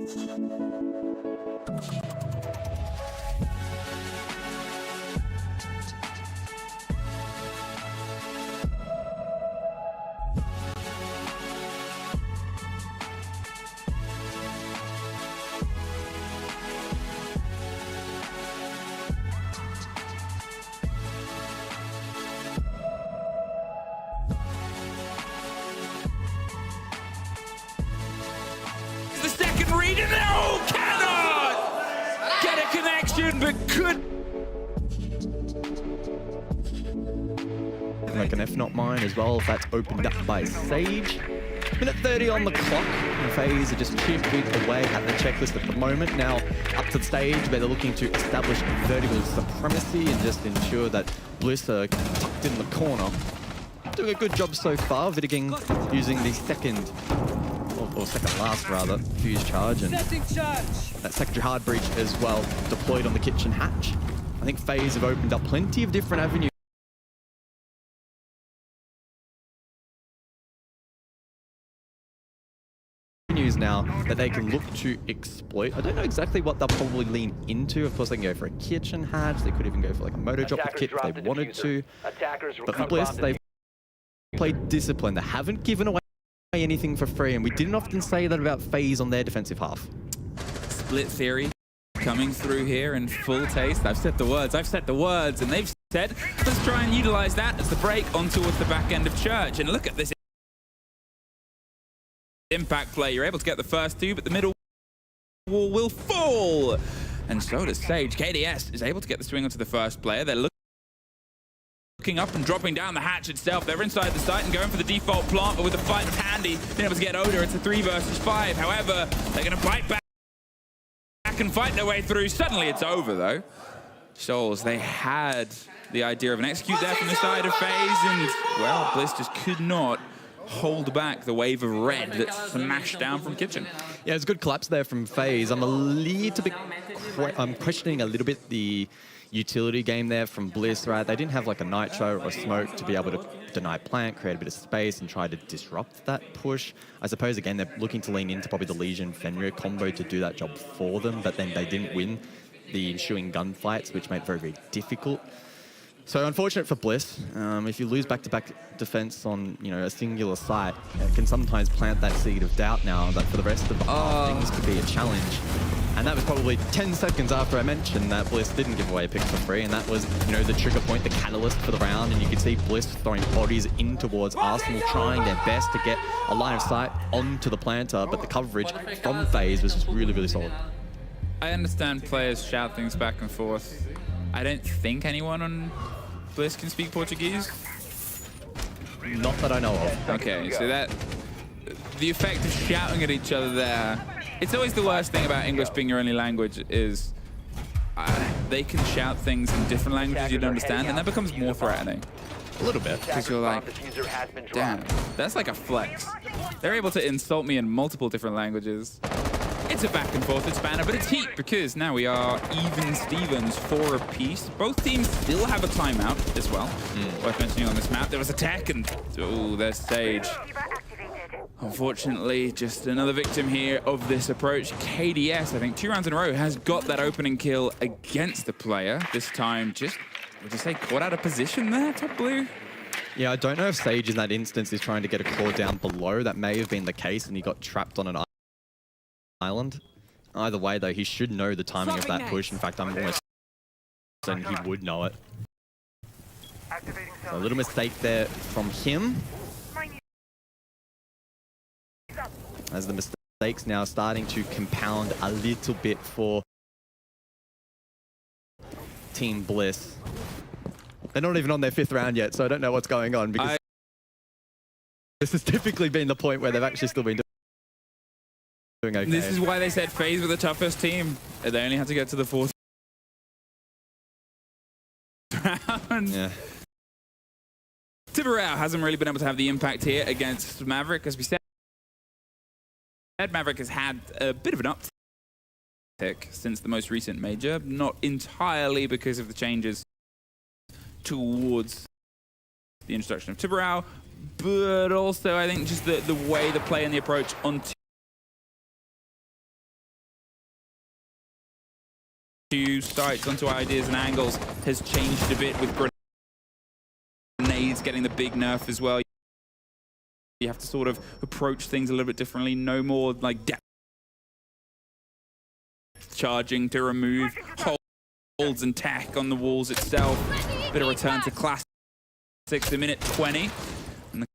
The second read, and no, cannot get a connection, but could. Like an F not mine as well, if that's opened up by Sage. Minute 30 on the clock, and FaZe are just chipping away at the checklist at the moment. Now up to the stage where they're looking to establish vertical supremacy and just ensure that Bliss are tucked in the corner. Doing a good job so far, Vidiking using the second, or second last rather, fuse charge, and that secondary hard breach as well deployed on the kitchen hatch. I think FaZe have opened up plenty of different avenues now that they can look to exploit. I don't know exactly what they'll probably lean into. Of course, they can go for a kitchen hatch. They could even go for like a motor drop with kit if they wanted to. But for Bliss, they've played discipline. They haven't given away anything for free, and we didn't often say that about FaZe on their defensive half. Split theory coming through here in full taste. I've said the words, and they've said, let's try and utilize that as the break on towards the back end of Church. And look at this impact play. You're able to get the first two, but the middle wall will fall. And so does Sage. KDS is able to get the swing onto the first player. They're looking up and dropping down the hatch itself. They're inside the site and going for the default plant, but with the fight of Handy being able to get Oda, it's a 3 versus 5. However, they're going to bite back and fight their way through. Suddenly it's over though. Souls, they had the idea of an execute there from the side of FaZe, and well, Bliss just could not hold back the wave of red that smashed down from Kitchen. Yeah, it's a good collapse there from FaZe. I'm a little bit, I'm questioning a little bit the utility game there from Bliss, right? They didn't have like a Nitro or a Smoke to be able to deny plant, create a bit of space, and try to disrupt that push. I suppose, again, they're looking to lean into probably the Legion-Fenrir combo to do that job for them, but then they didn't win the ensuing gunfights, which made it very, very difficult. So unfortunate for Bliss. If you lose back-to-back defense on, you know, a singular site, it can sometimes plant that seed of doubt now that for the rest of the half, things could be a challenge. And that was probably 10 seconds after I mentioned that Bliss didn't give away a pick for free, and that was, you know, the trigger point, the catalyst for the round. And you could see Bliss throwing bodies in towards Arsenal, trying their best to get a line of sight onto the planter, but the coverage from FaZe was just really, really solid. I understand players shout things back and forth. I don't think anyone on Bliss can speak Portuguese. Not that I know of. Okay, so that the effect of shouting at each other there. It's always the worst thing about English being your only language is they can shout things in different languages you don't understand, and that becomes more threatening. A little bit. Because you're like, damn, that's like a flex. They're able to insult me in multiple different languages. It's a back and forth, it's banner, but it's heat because now we are even Stevens, 4 apiece. Both teams still have a timeout as well. Worth mentioning on this map, there was a tech and, oh, there's Sage. Unfortunately, just another victim here of this approach. KDS, I think 2 rounds in a row, has got that opening kill against the player. This time just, would you say, caught out of position there, top blue? Yeah, I don't know if Sage in that instance is trying to get a claw down below. That may have been the case, and he got trapped on an island. Either way, though, he should know the timing of that push. In fact, I'm almost certain he would know it. So a little mistake there from him. As the mistakes now starting to compound a little bit for Team Bliss. They're not even on their 5th round yet, so I don't know what's going on, because this has typically been the point where they've actually still been doing okay. This is why they said FaZe were the toughest team. They only had to get to the 4th round. Yeah. Tiburao hasn't really been able to have the impact here against Maverick, as we said. Maverick has had a bit of an uptick since the most recent major, not entirely because of the changes towards the introduction of Tiburao, but also I think just the way the play and the approach on sights, onto ideas and angles has changed a bit with grenades getting the big nerf as well. You have to sort of approach things a little bit differently. No more like depth charging to remove holds and tech on the walls itself. Bit of return to classics a minute 20. And the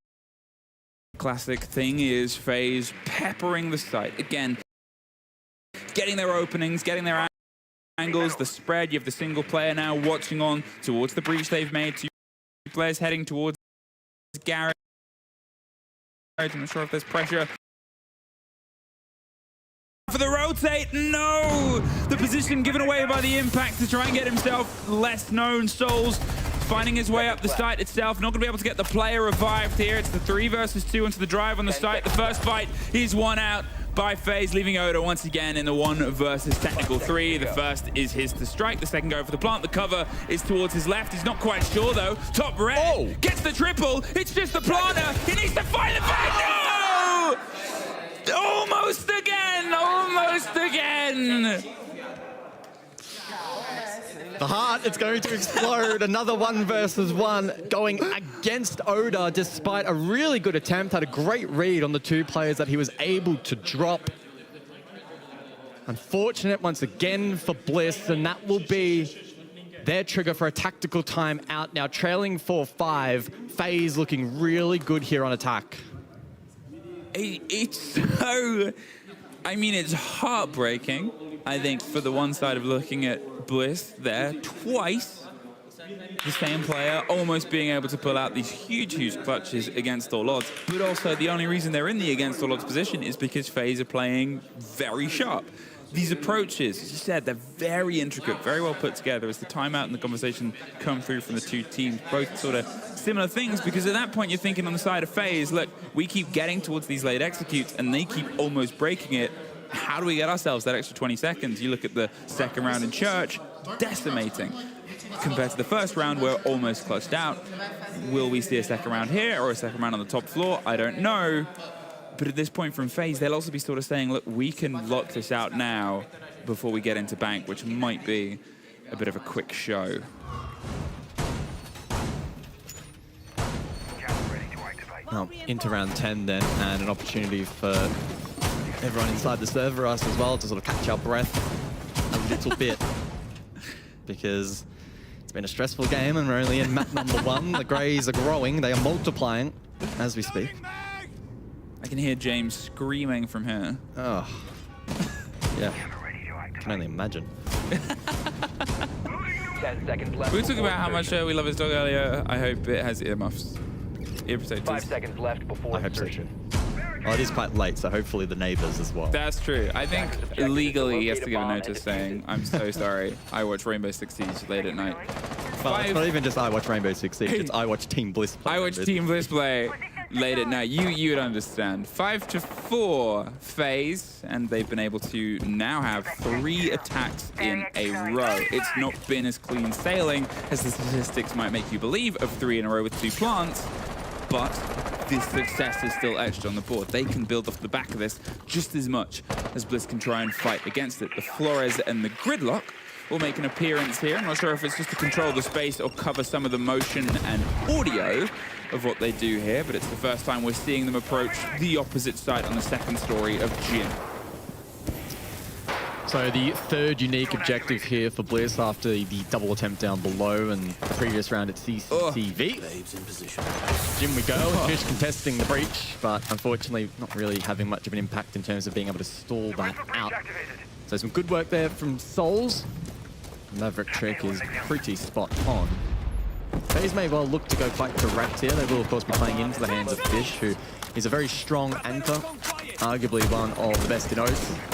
classic thing is FaZe peppering the site. Again, getting their openings, getting their angles, the spread. You have the single player now watching on towards the breach they've made. Two players heading towards Garrett. I'm not sure if there's pressure. For the rotate, no! The position given away by the impact to try and get himself less known. Souls finding his way up the site itself. Not going to be able to get the player revived here. It's the 3 versus 2 into the drive on the site. The first fight is won out by FaZe, leaving Oda once again in the 1 versus technical 3. The first is his to strike. The second go for the plant. The cover is towards his left. He's not quite sure though. Top red gets the triple. It's just the planter. He needs to find the back. No! Almost again. Almost again. The heart, it's going to explode. Another 1 versus 1 going against Oda, despite a really good attempt. Had a great read on the 2 players that he was able to drop. Unfortunate once again for Bliss, and that will be their trigger for a tactical timeout. Now trailing 4-5, FaZe looking really good here on attack. It's so... I mean, it's heartbreaking, I think, for the one side of looking at Bliss there twice. The same player almost being able to pull out these huge clutches against all odds. But also the only reason they're in the against all odds position is because FaZe are playing very sharp. These approaches, as you said, they're very intricate, very well put together as the timeout and the conversation come through from the 2 teams. Both sort of similar things, because at that point you're thinking on the side of FaZe, look, we keep getting towards these late executes and they keep almost breaking it. How do we get ourselves that extra 20 seconds? You look at the second round in Church, decimating. Compared to the first round, we're almost clutched out. Will we see a second round here or a second round on the top floor? I don't know. But at this point from FaZe, they'll also be sort of saying, look, we can lock this out now before we get into bank, which might be a bit of a quick show. Well, into round 10 then, and an opportunity for everyone inside the server, us as well, to sort of catch our breath a little bit. Because it's been a stressful game and we're only in map number 1. The Greys are growing, they are multiplying as we speak. I can hear James screaming from here. Oh, yeah. I can only imagine. 10 seconds left. We were talking about how much we love his dog earlier. I hope it has earmuffs. Ear protectors. 5 seconds left before I hope so. insertion. Well, it is quite late, so hopefully the neighbors as well. That's true. I think legally he has to give a notice saying, I'm so sorry, I watch Rainbow Six Siege late at night. Well, it's not even just I watch Rainbow Six Siege, it's I watch Team Bliss play. I watch Team Bliss play late at night. You would understand. 5-4 FaZe, and they've been able to now have 3 attacks in a row. It's not been as clean sailing as the statistics might make you believe of 3 in a row with 2 plants, but this success is still etched on the board. They can build off the back of this just as much as Bliss can try and fight against it. The Flores and the Gridlock will make an appearance here. I'm not sure if it's just to control the space or cover some of the motion and audio of what they do here, but it's the first time we're seeing them approach the opposite side on the second story of Gym. So the third unique objective here for Bliss after the double attempt down below and the previous round at CCTV. Jim we go, Fish contesting the breach, but unfortunately not really having much of an impact in terms of being able to stall that out. So some good work there from Souls. Maverick trick is pretty spot on. FaZe may well look to go quite direct here. They will of course be playing into the hands of Fish, who is a very strong anchor, arguably one of the best in Oath.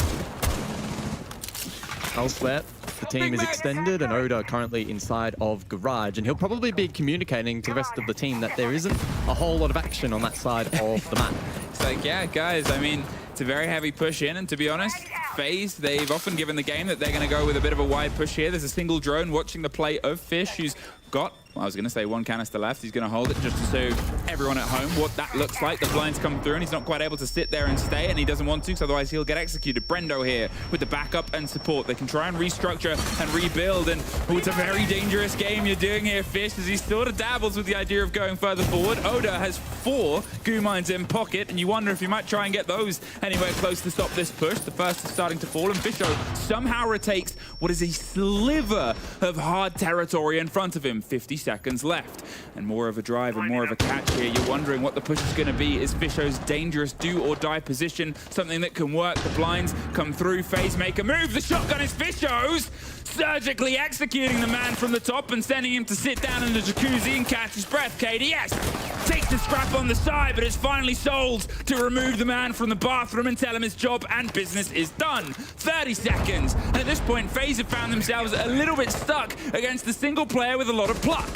Elsewhere, the team is extended and Oda currently inside of Garage, and he'll probably be communicating to the rest of the team that there isn't a whole lot of action on that side of the map. It's like, yeah, guys, I mean, it's a very heavy push in, and to be honest, FaZe, they've often given the game that they're going to go with a bit of a wide push here. There's a single drone watching the play of Fish, who's got, I was going to say, one canister left. He's going to hold it just to show everyone at home what that looks like. The blinds come through, and he's not quite able to sit there and stay, and he doesn't want to, because otherwise he'll get executed. Brendo here with the backup and support. They can try and restructure and rebuild, and it's a very dangerous game you're doing here, Fish, as he sort of dabbles with the idea of going further forward. Oda has 4 goo mines in pocket, and you wonder if he might try and get those anywhere close to stop this push. The first is starting to fall, and Fisho somehow retakes what is a sliver of hard territory in front of him. 50 seconds left, and more of a drive and more of a catch here. You're wondering what the push is going to be. Is Fisho's dangerous do-or-die position something that can work? The blinds come through. FaZe make a move. The shotgun is Fisho's, surgically executing the man from the top and sending him to sit down in the jacuzzi and catch his breath. KDS takes the scrap on the side, but it's finally sold to remove the man from the bathroom and tell him his job and business is done. 30 seconds. And at this point, FaZe have found themselves a little bit stuck against a single player with a lot of pluck.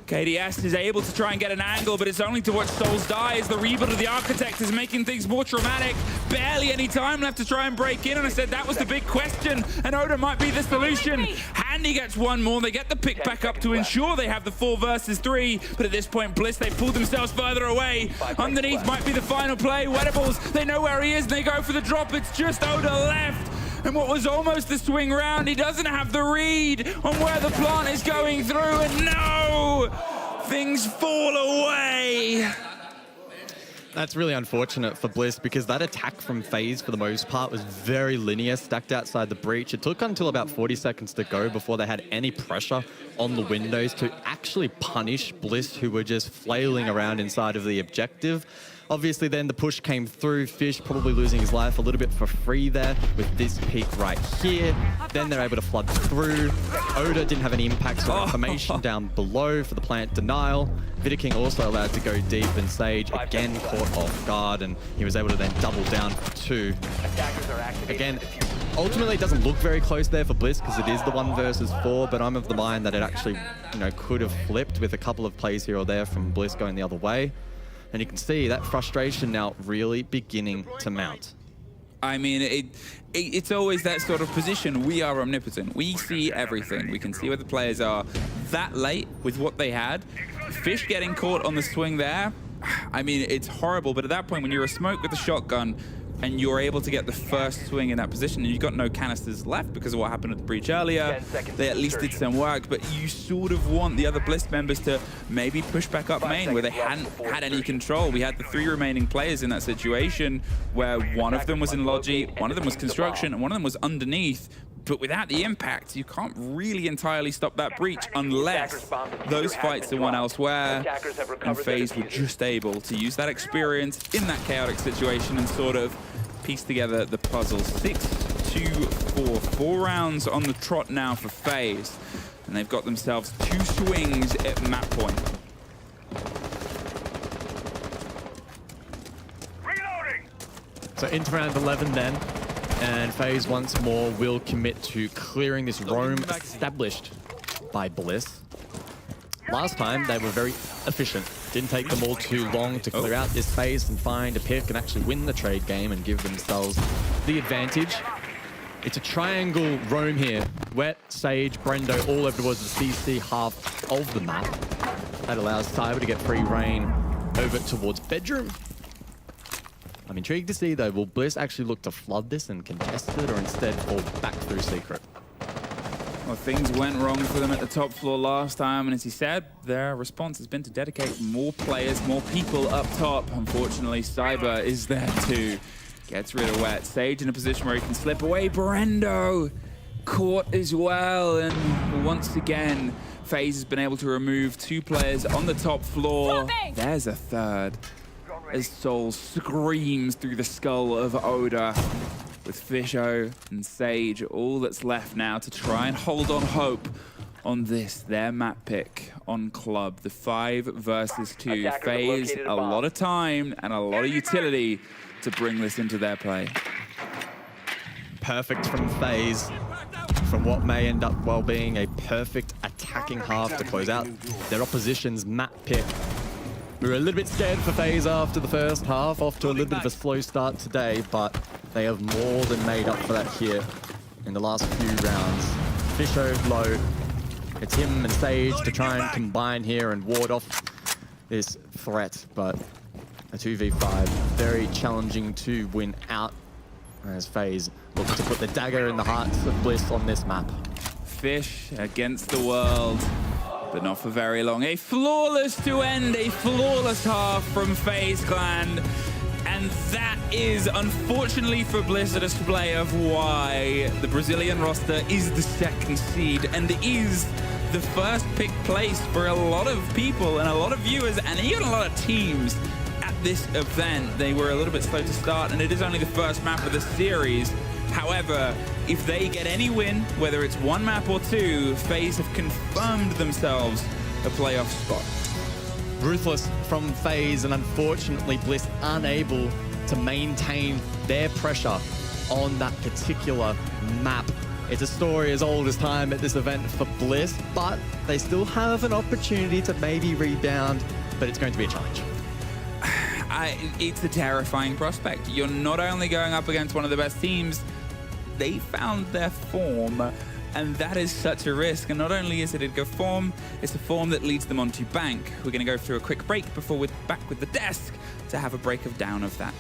KDS is able to try and get an angle, but it's only to watch souls die as the rebuild of the Architect is making things more traumatic. Barely any time left to try and break in, and I said that was the big question, and Oda might be the solution. Handy gets one more. They get the pick back up to ensure they have the 4 versus 3, but at this point, Bliss, they pulled themselves further away. Underneath might be the final play. Wettables, they know where he is, and they go for the drop. It's just Oda left. And what was almost a swing round, he doesn't have the read on where the plant is going through, and no! Things fall away! That's really unfortunate for Bliss, because that attack from FaZe, for the most part, was very linear, stacked outside the breach. It took until about 40 seconds to go before they had any pressure on the windows to actually punish Bliss, who were just flailing around inside of the objective. Obviously, then the push came through. Fish probably losing his life a little bit for free there with this peak right here. Then they're able to flood through. Oda didn't have any impacts on information down below for the plant denial. Vidaking also allowed to go deep, and Sage again caught off guard, and he was able to then double down for 2. Again, ultimately it doesn't look very close there for Bliss because it is the 1 versus 4, but I'm of the mind that it actually, could have flipped with a couple of plays here or there from Bliss going the other way. And you can see that frustration now really beginning to mount. I mean, it's always that sort of position. We are omnipotent. We see everything. We can see where the players are. That late with what they had, Fish getting caught on the swing there, I mean, it's horrible. But at that point, when you're a smoke with the shotgun and you're able to get the first swing in that position, and you've got no canisters left because of what happened at the breach earlier, they at least did some work, but you sort of want the other Bliss members to maybe push back up main where they hadn't had any control. We had the 3 remaining players in that situation where one of them was in Logi, one of them was construction, and one of them was underneath. But without the impact, you can't really entirely stop that breach unless those fights are won elsewhere. And FaZe were just able to use that experience in that chaotic situation and sort of piece together the puzzle. 6-2-4. 4 rounds on the trot now for FaZe. And they've got themselves 2 swings at map point. So into round 11 then. And FaZe once more will commit to clearing this roam established by Bliss. Last time, they were very efficient. Didn't take them all too long to clear out this space and find a pick and actually win the trade game and give themselves the advantage. It's a triangle roam here. Wet, Sage, Brendo, all over towards the CC half of the map. That allows Cyber to get free reign over towards bedroom. I'm intrigued to see, though, will Bliss actually look to flood this and contest it, or instead fall back through secret? Well, things went wrong for them at the top floor last time, and as he said, their response has been to dedicate more players, more people up top. Unfortunately, Cyber is there too. Gets rid of Wet. Sage in a position where he can slip away. Brendo caught as well, and once again, FaZe has been able to remove 2 players on the top floor. There's a third. As Soul screams through the skull of Oda. With Fisho and Sage, all that's left now to try and hold on hope on this, their map pick on Club. The 5 versus 2. FaZe, a lot of time and a lot of utility to bring this into their play. Perfect from FaZe. From what may end up well being a perfect attacking half to close out their opposition's map pick. We were a little bit scared for FaZe after the first half, off to a little bit of a slow start today, but they have more than made up for that here in the last few rounds. Fisho low, It's him and Sage to try and combine here and ward off this threat, but a 2v5, very challenging to win out as FaZe looks to put the dagger in the hearts of Bliss on this map. Fish against the world, but not for very long. A flawless to end, a flawless half from FaZe Clan. And that is, unfortunately for Bliss, a display of why the Brazilian roster is the second seed and is the first pick place for a lot of people and a lot of viewers and even a lot of teams at this event. They were a little bit slow to start, and it is only the first map of the series. However, if they get any win, whether it's one map or two, FaZe have confirmed themselves a playoff spot. Ruthless from FaZe, and unfortunately Bliss unable to maintain their pressure on that particular map. It's a story as old as time at this event for Bliss, but they still have an opportunity to maybe rebound, but it's going to be a challenge. It's a terrifying prospect. You're not only going up against one of the best teams, they found their form, and that is such a risk. And not only is it a good form, it's a form that leads them on to bank. We're going to go through a quick break before we're back with the desk to have a breakdown of that.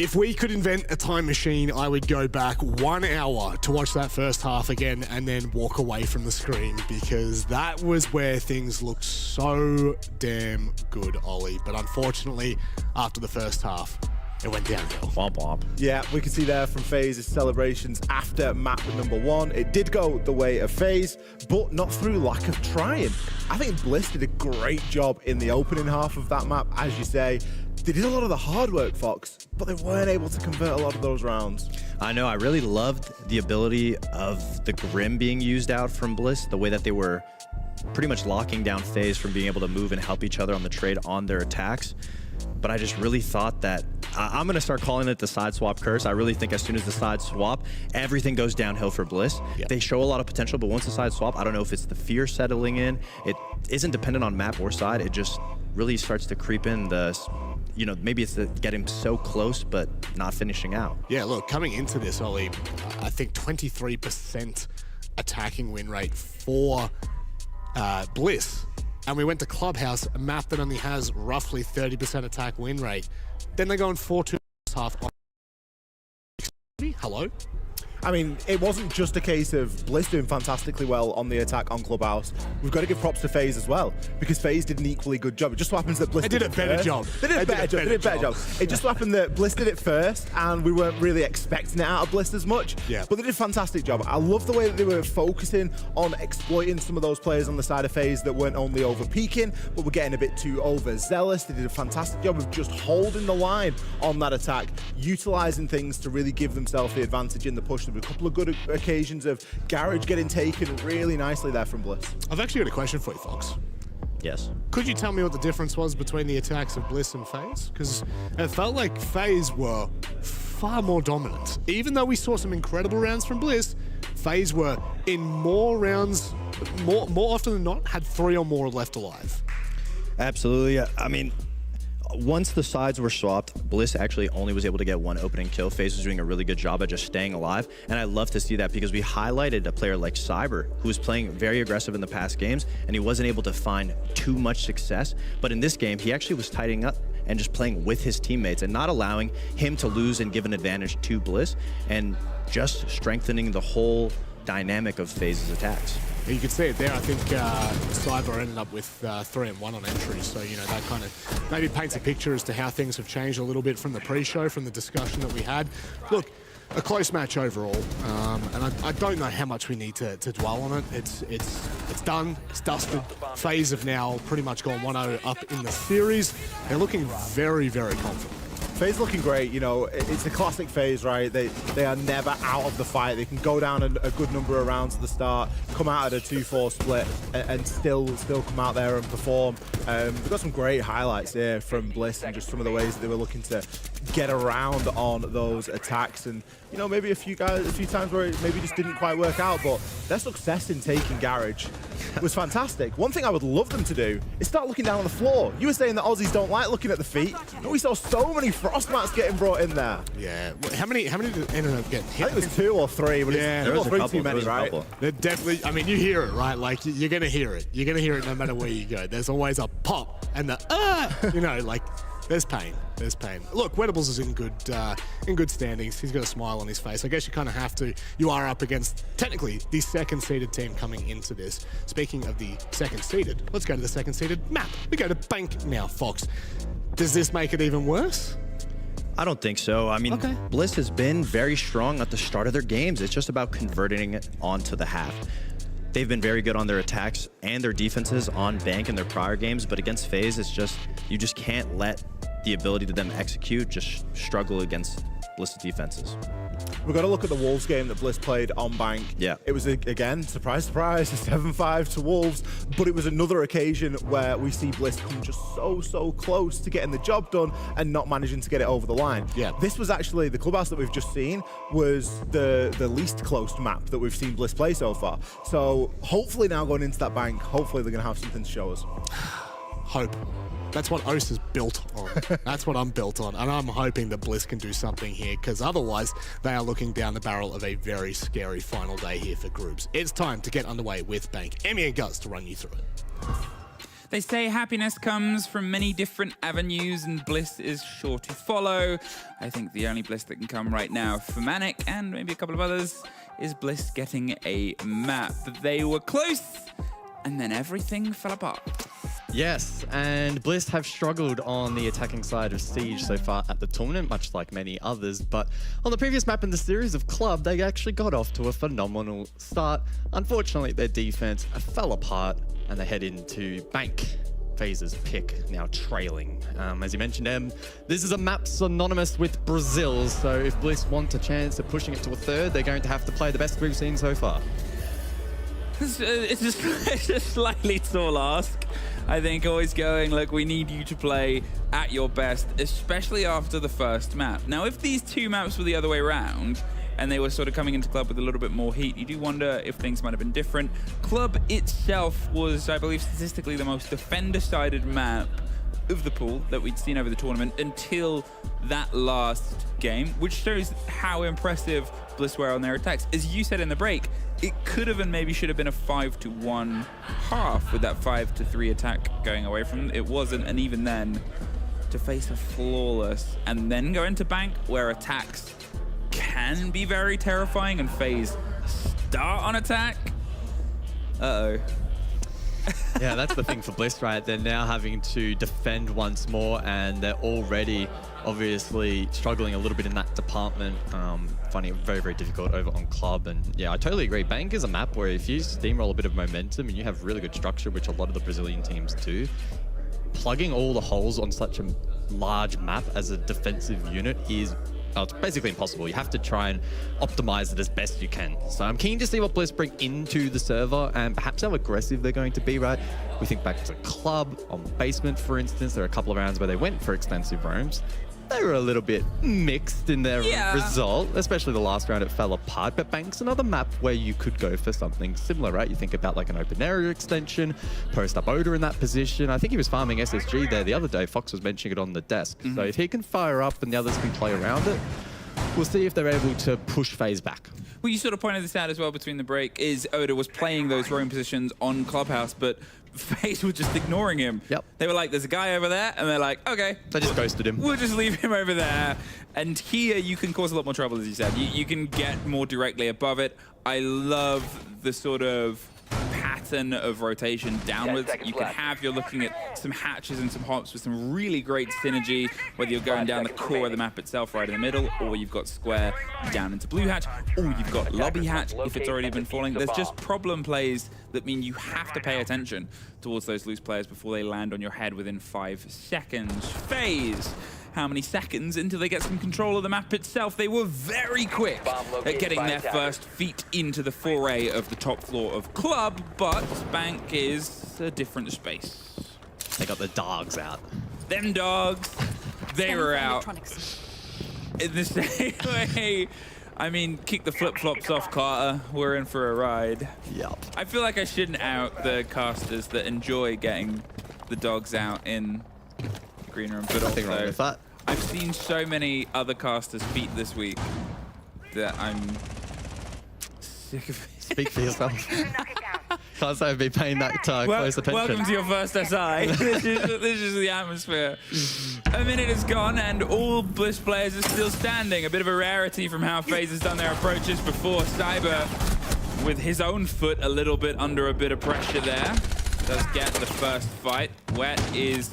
If we could invent a time machine, I would go back 1 hour to watch that first half again and then walk away from the screen, because that was where things looked so damn good, Ollie. But unfortunately, after the first half, it went downhill. Womp womp. Yeah, we can see there from FaZe's celebrations after map number 1. It did go the way of FaZe, but not through lack of trying. I think Bliss did a great job in the opening half of that map, as you say. They did a lot of the hard work, Fox, but they weren't able to convert a lot of those rounds. I know, I really loved the ability of the Grim being used out from Bliss, the way that they were pretty much locking down FaZe from being able to move and help each other on the trade on their attacks. But I just really thought that, I'm going to start calling it the side swap curse. I really think as soon as the side swap, everything goes downhill for Bliss. Yeah. They show a lot of potential, but once the side swap, I don't know if it's the fear settling in. It isn't dependent on map or side. It just really starts to creep in the, you know, maybe it's the getting so close, but not finishing out. Yeah, look, coming into this, Ollie, I think 23% attacking win rate for Bliss. And we went to Clubhouse, a map that only has roughly 30% attack win rate. Then they go in 4-2 half. Hello? I mean, it wasn't just a case of Bliss doing fantastically well on the attack on Clubhouse. We've got to give props to FaZe as well, because FaZe did an equally good job. It just so happens that Bliss did a better job. They did a better job. It just so happened that Bliss did it first, and we weren't really expecting it out of Bliss as much. Yeah. But they did a fantastic job. I love the way that they were focusing on exploiting some of those players on the side of FaZe that weren't only over-peaking, but were getting a bit too overzealous. They did a fantastic job of just holding the line on that attack, utilizing things to really give themselves the advantage in the push. There were a couple of good occasions of Garage getting taken really nicely there from Bliss. I've actually got a question for you, Fox. Yes. Could you tell me what the difference was between the attacks of Bliss and FaZe? Because it felt like FaZe were far more dominant. Even though we saw some incredible rounds from Bliss, FaZe were in more rounds, more often than not, had 3 or more left alive. Absolutely. I mean, once the sides were swapped, Bliss actually only was able to get 1 opening kill. FaZe was doing a really good job at just staying alive, and I love to see that because we highlighted a player like Cyber, who was playing very aggressive in the past games, and he wasn't able to find too much success. But in this game, he actually was tidying up and just playing with his teammates and not allowing him to lose and give an advantage to Bliss, and just strengthening the whole dynamic of FaZe's attacks. You can see it there. I think Cyber ended up with 3 and 1 on entry, so you know that kind of maybe paints a picture as to how things have changed a little bit from the pre-show, from the discussion that we had. Look, a close match overall, and I don't know how much we need to dwell on it. It's done, it's dusted. FaZe have now pretty much gone 1-0 up in the series. They're looking very, very confident. FaZe looking great, you know, it's a classic FaZe, right? They are never out of the fight. They can go down a good number of rounds at the start, come out at a 2-4 split, and still come out there and perform. We've got some great highlights here from Bliss and just some of the ways that they were looking to get around on those attacks. And, you know, maybe a few times where it maybe just didn't quite work out, but their success in taking Garage was fantastic. One thing I would love them to do is start looking down on the floor. You were saying that Aussies don't like looking at the feet, but we saw so many frost mats getting brought in there. Yeah. How many did ended up getting hit? I think it was 2 or 3, but yeah, it's 2 or 3 too many, right? They're definitely, I mean, you hear it, right? Like, you're going to hear it. You're going to hear it no matter where you go. There's always a pop and the, you know, like, there's pain. There's pain. Look, Wettables is in good standings. He's got a smile on his face. I guess you kind of have to. You are up against, technically, the second-seeded team coming into this. Speaking of the second-seeded, let's go to the second-seeded map. We go to Bank now, Fox. Does this make it even worse? I don't think so. I mean, Bliss has been very strong at the start of their games. It's just about converting it onto the half. They've been very good on their attacks and their defenses on Bank in their prior games, but against FaZe, it's just, you just can't let the ability to them execute just struggle against Bliss's defenses. We've got to look at the Wolves game that Bliss played on Bank. Yeah. It was, again, surprise, surprise, a 7-5 to Wolves, but it was another occasion where we see Bliss come just so close to getting the job done and not managing to get it over the line. Yeah. This was actually, the clubhouse that we've just seen was the least close map that we've seen Bliss play so far. So hopefully now going into that Bank, hopefully they're going to have something to show us. Hope. That's what OS is built on. That's what I'm built on. And I'm hoping that Bliss can do something here, because otherwise they are looking down the barrel of a very scary final day here for groups. It's time to get underway with Bank. Emmy and Gus to run you through it. They say happiness comes from many different avenues and bliss is sure to follow. I think the only bliss that can come right now for Manic and maybe a couple of others is bliss getting a map. They were close and then everything fell apart. Yes, and Bliss have struggled on the attacking side of Siege so far at the tournament, much like many others, but on the previous map in the series of Club, they actually got off to a phenomenal start. Unfortunately, their defense fell apart and they head into Bank. FaZe's pick, now trailing. As you mentioned, Em, this is a map synonymous with Brazil, so if Bliss want a chance of pushing it to a third, they're going to have to play the best we've seen so far. It's just a slightly tall ask. I think always going, look, we need you to play at your best, especially after the first map. Now, if these two maps were the other way around, and they were sort of coming into Club with a little bit more heat, you do wonder if things might have been different. Club itself was, I believe, statistically the most defender-sided map of the pool that we'd seen over the tournament until that last game, which shows how impressive Bliss were on their attacks. As you said in the break, it could have and maybe should have been a 5-to-1 half with that 5-to-3 attack going away from them. It wasn't, and even then, to face a flawless and then go into Bank where attacks can be very terrifying and FaZe start on attack. Uh-oh. Yeah, that's the thing for Bliss, right? They're now having to defend once more, and they're already obviously struggling a little bit in that department, finding it very, very difficult over on Club. And yeah, I totally agree. Bank is a map where if you steamroll a bit of momentum and you have really good structure, which a lot of the Brazilian teams do, plugging all the holes on such a large map as a defensive unit is it's basically impossible. You have to try and optimize it as best you can. So I'm keen to see what Bliss bring into the server and perhaps how aggressive they're going to be, right? We think back to Club on Basement, for instance. There are a couple of rounds where they went for extensive roams. They were a little bit mixed in their result, especially the last round, it fell apart. But Bank's another map where you could go for something similar, right? You think about like an open area extension, post up Oda in that position. I think he was farming SSG there the other day. Fox was mentioning it on the desk. So if he can fire up and the others can play around it, we'll see if they're able to push FaZe back. Well, you sort of pointed this out as well between the break, is Oda was playing those roam positions on Clubhouse, but FaZe was just ignoring him. Yep. They were like, there's a guy over there, and they're like, okay. They just ghosted him. We'll just leave him over there. And here you can cause a lot more trouble, as you said. You can get more directly above it. I love the sort of pattern of rotation downwards. You can have, you're looking at some hatches and some hops with some really great synergy, whether you're going down the core of the map itself right in the middle, or you've got square down into blue hatch, or you've got lobby hatch if it's already been falling. There's just problem plays that mean you have to pay attention towards those loose players before they land on your head within 5 seconds. FaZe, how many seconds until they get some control of the map itself? They were very quick at getting their first feet into the foray of the top floor of Club, but Bank is a different space. They got the dogs out. Them dogs, they were out. In the same way, I mean, kick the flip-flops off, Carter. We're in for a ride. Yep. I feel like I shouldn't out the casters that enjoy getting the dogs out in the green room, but Nothing wrong also with that. I've seen so many other casters feat this week that I'm sick of it. Speak for yourself. Can't say I've been paying that close attention. Welcome to your first SI. this is the atmosphere. A minute is gone and all Bliss players are still standing. A bit of a rarity from how FaZe has done their approaches before. Cyber, with his own foot a little bit under a bit of pressure there, does get the first fight. Wet is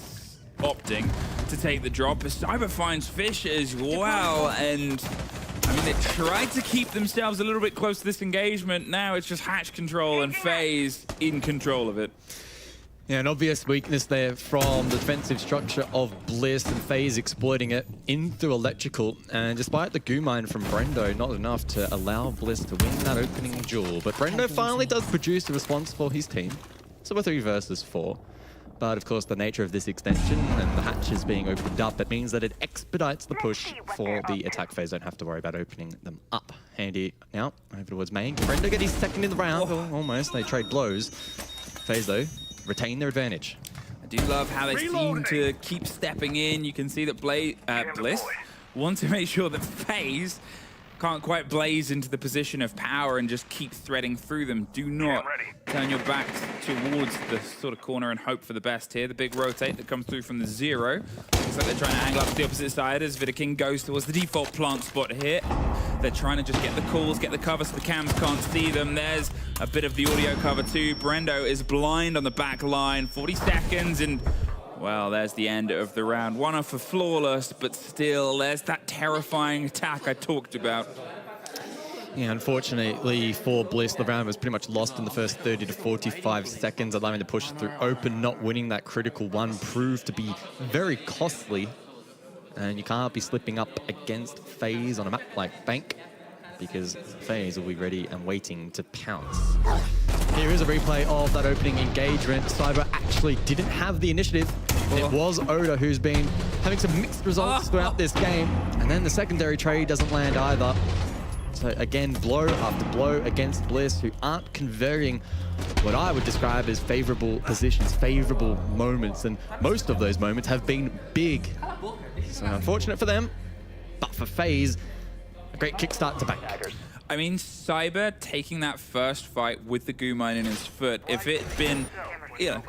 opting to take the drop. Cyber finds Fish as well, and I mean, they tried to keep themselves a little bit close to this engagement. Now it's just hatch control and FaZe in control of it. Yeah, an obvious weakness there from the defensive structure of Bliss, and FaZe exploiting it in through electrical. And despite the goo mine from Brendo, not enough to allow Bliss to win that opening duel. But Brendo finally does produce a response for his team. So we're 3 versus 4. But of course, the nature of this extension and the hatches being opened up, it means that it expedites the push for the attack phase. Don't have to worry about opening them up. Handy now over towards main. Brendo get his second in the round. Oh, almost. They trade blows. FaZe, though, retain their advantage. I do love how they seem to keep stepping in. You can see that Bliss want to make sure that FaZe can't quite blaze into the position of power and just keep threading through them. Do not turn your backs towards the sort of corner and hope for the best here. The big rotate that comes through from the 0. Looks like they're trying to angle up to the opposite side as Vidaking goes towards the default plant spot here. They're trying to just get the calls, get the cover so the cams can't see them. There's a bit of the audio cover too. Brendo is blind on the back line. 40 seconds and, well, there's the end of the round. 1 off for Flawless, but still, there's that terrifying attack I talked about. Yeah, unfortunately for Bliss, the round was pretty much lost in the first 30 to 45 seconds, allowing to push through open. Not winning that critical one proved to be very costly. And you can't be slipping up against FaZe on a map like Bank, because FaZe will be ready and waiting to pounce. Here is a replay of that opening engagement. Cyber actually didn't have the initiative. It was Oda who's been having some mixed results throughout this game. And then the secondary trade doesn't land either. So again, blow after blow against Bliss, who aren't converting what I would describe as favorable positions, favorable moments. And most of those moments have been big. So unfortunate for them, but for FaZe, a great kickstart to Bank. I mean, Cyber taking that first fight with the goo mine in his foot, if it'd been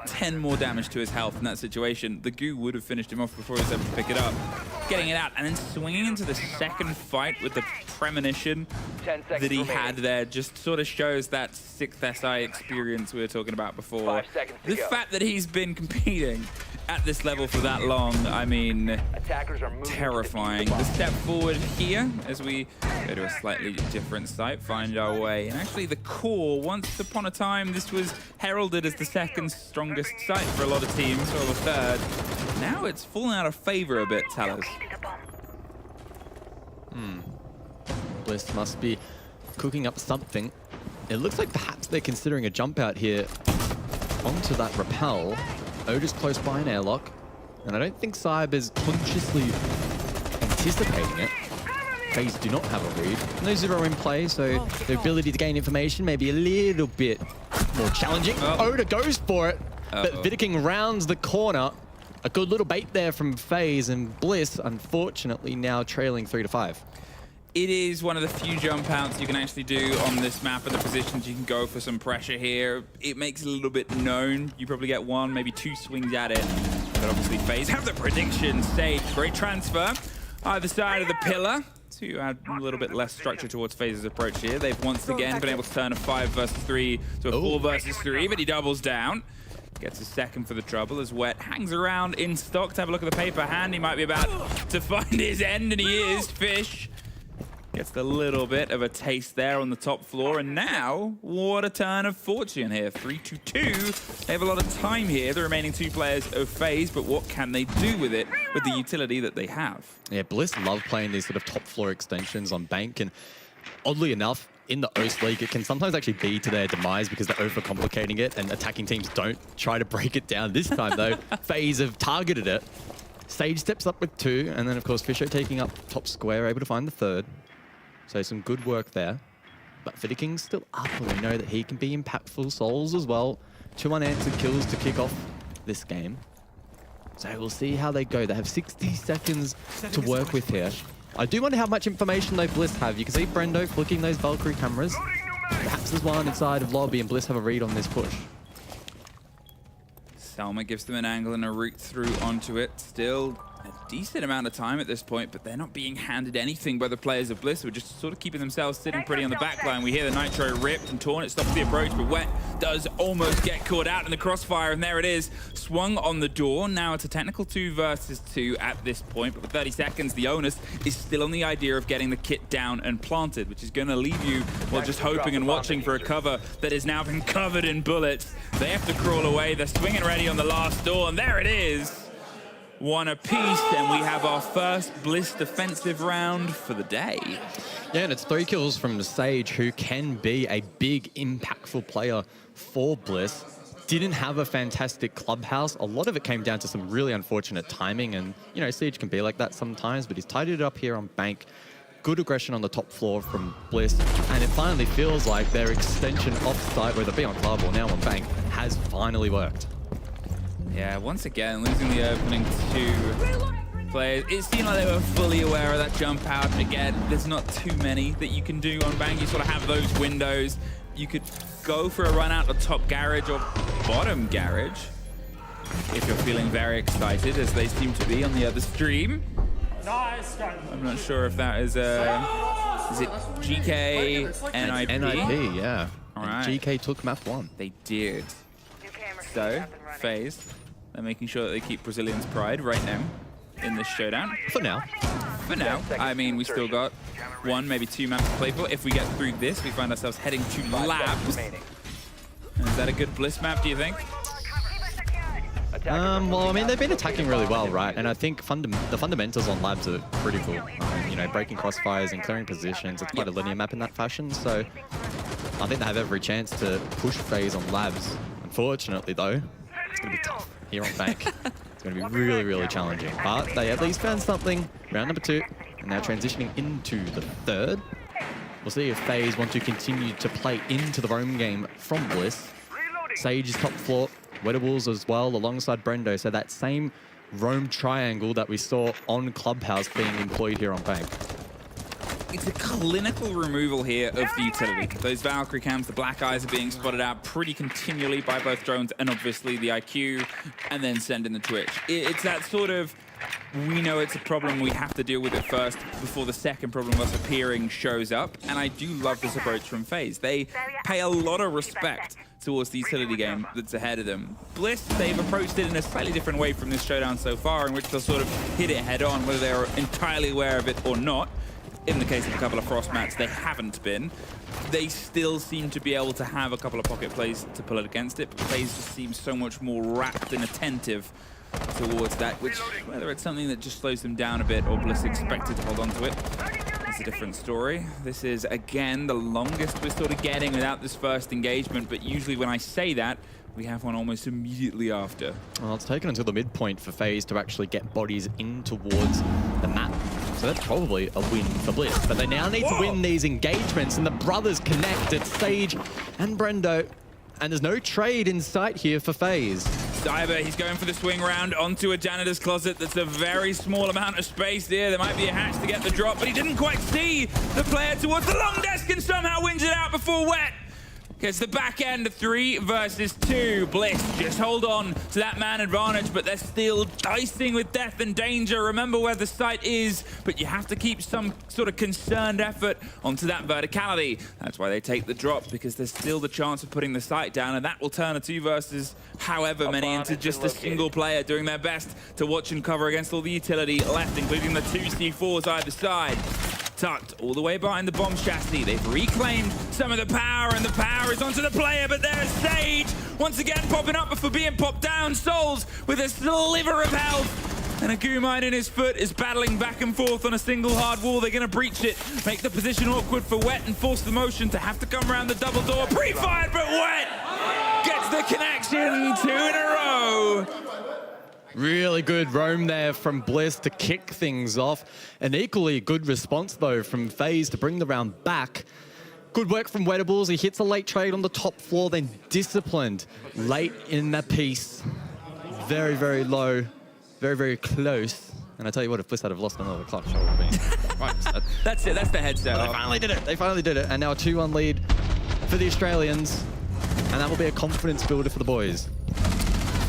10 more damage to his health in that situation, the goo would have finished him off before he was able to pick it up. Getting it out and then swinging into the second fight with the premonition that he had there just sort of shows that 6th SI experience we were talking about before. The fact that he's been competing at this level for that long, I mean, terrifying. The step forward here as we go to a slightly different site, find our way. And actually the core, once upon a time, this was heralded as the second strongest site for a lot of teams, or the third. Now it's fallen out of favor a bit, Talos. Bliss must be cooking up something. It looks like perhaps they're considering a jump out here onto that rappel. Oda's close by an airlock, and I don't think Cyber's consciously anticipating it. FaZe do not have a read. No 0 in play, so the ability to gain information may be a little bit more challenging. Oda goes for it, but Vidaking rounds the corner. A good little bait there from FaZe, and Bliss, unfortunately, now trailing 3 to 5. It is one of the few jump outs you can actually do on this map, and the positions you can go for some pressure here. It makes it a little bit known. You probably get 1, maybe 2 swings at it. But obviously FaZe have the prediction. Sage, great transfer. Either side of the pillar to add a little bit less structure towards FaZe's approach here. They've once again been able to turn a 5 versus 3 to a 4 versus 3, but he doubles down. Gets a second for the trouble as Wet hangs around in stock to have a look at the paper hand. He might be about to find his end, and he is. Fish gets a little bit of a taste there on the top floor, and now, what a turn of fortune here. 3-2-2. They have a lot of time here, the remaining 2 players of FaZe, but what can they do with it, with the utility that they have? Yeah, Bliss love playing these sort of top floor extensions on Bank, and oddly enough, in the OS League, it can sometimes actually be to their demise because they're overcomplicating it, and attacking teams don't try to break it down. This time, though, FaZe have targeted it. Sage steps up with 2, and then, of course, Fisher taking up top square, able to find the 3rd. So some good work there. But Vidaking's still up, and we know that he can be impactful. Souls as well. 2 unanswered kills to kick off this game. So we'll see how they go. They have 60 seconds to work with here. I do wonder how much information though Bliss have. You can see Brendo flicking those Valkyrie cameras. Perhaps there's one inside of lobby, and Bliss have a read on this push. Salma gives them an angle and a route through onto it. Still a decent amount of time at this point, but they're not being handed anything by the players of Bliss, who are just sort of keeping themselves sitting pretty on the back line. We hear the Nitro ripped and torn. It stops the approach, but Wet does almost get caught out in the crossfire, and there it is. Swung on the door. Now it's a technical 2 versus 2 at this point, but with 30 seconds, the onus is still on the idea of getting the kit down and planted, which is going to leave you, well, just hoping and watching for a cover that has now been covered in bullets. They have to crawl away. They're swinging ready on the last door, and there it is. 1 apiece, and we have our first Bliss defensive round for the day. Yeah, and it's 3 kills from the Sage, who can be a big, impactful player for Bliss. Didn't have a fantastic clubhouse. A lot of it came down to some really unfortunate timing, and, you know, Siege can be like that sometimes, but he's tidied it up here on Bank. Good aggression on the top floor from Bliss, and it finally feels like their extension off-site, whether it be on club or now on Bank, has finally worked. Yeah, once again, losing the opening 2 players. It seemed like they were fully aware of that jump out. Again, there's not too many that you can do on Bang. You sort of have those windows. You could go for a run out the top garage or bottom garage if you're feeling very excited, as they seem to be on the other stream. I'm not sure if that is it GK, NIP? NIP, yeah. All And right. GK took map 1. They did. So, FaZe, they're making sure that they keep Brazilian's pride right now in this showdown. For now. For now, I mean, we still got 1, maybe 2 maps to play for. If we get through this, we find ourselves heading to 5 Labs. seconds remaining. Is that a good Bliss map, do you think? Well, I mean, they've been attacking really well, right? And I think the fundamentals on Labs are pretty cool. You know, breaking crossfires and clearing positions. It's quite a linear map in that fashion, so I think they have every chance to push FaZe on Labs. Unfortunately, though, it's going to be tough here on Bank. It's going to be really, really challenging. But they at least found something. Round number 2, and now transitioning into the 3rd. We'll see if FaZe want to continue to play into the roam game from Bliss. Sage is top floor. Wedables as well, alongside Brendo. So that same roam triangle that we saw on Clubhouse being employed here on Bank. It's a clinical removal here of the utility. Those Valkyrie cams, the black eyes are being spotted out pretty continually by both drones and obviously the IQ, and then send in the Twitch. It's that sort of, we know it's a problem, we have to deal with it first before the second problem of us appearing shows up. And I do love this approach from FaZe. They pay a lot of respect towards the utility game that's ahead of them. Bliss, they've approached it in a slightly different way from this showdown so far, in which they'll sort of hit it head on, whether they're entirely aware of it or not. In the case of a couple of Frost mats, they haven't been. They still seem to be able to have a couple of pocket plays to pull it against it, but FaZe just seems so much more rapt and attentive towards that, which, whether it's something that just slows them down a bit or Bliss expected to hold on to it, it's a different story. This is, again, the longest we're sort of getting without this first engagement, but usually when I say that, we have one almost immediately after. Well, it's taken until the midpoint for FaZe to actually get bodies in towards the map. So that's probably a win for Bliss. But they now need to win these engagements, and the brothers connect. It's Sage and Brendo. And there's no trade in sight here for FaZe. Diver, he's going for the swing round onto a janitor's closet. That's a very small amount of space there. There might be a hatch to get the drop, but he didn't quite see the player towards the long desk and somehow wins it out before Wet gets the back end of 3 versus 2. Bliss just hold on to that man advantage, but they're still dicing with death and danger. Remember where the site is, but you have to keep some sort of concerned effort onto that verticality. That's why they take the drop, because there's still the chance of putting the site down, and that will turn a 2 versus however many into just a single player doing their best to watch and cover against all the utility left, including the 2 C4s either side. Tucked all the way behind the bomb chassis. They've reclaimed some of the power, and the power is onto the player, but there's Sage once again popping up before being popped down. Souls with a sliver of health, and a goo mine in his foot is battling back and forth on a single hard wall. They're going to breach it, make the position awkward for Wet, and force the motion to have to come around the double door. Pre-fired, but Wet gets the connection. 2 in a row. Really good roam there from Bliss to kick things off. An equally good response, though, from FaZe to bring the round back. Good work from Wedables. He hits a late trade on the top floor, then disciplined late in that piece. Very, very low, very, very close. And I tell you what, if Bliss had have lost another clutch, I would have been right sad. That's it. That's the headset. They finally did it. They finally did it. And now a 2-1 lead for the Australians. And that will be a confidence builder for the boys.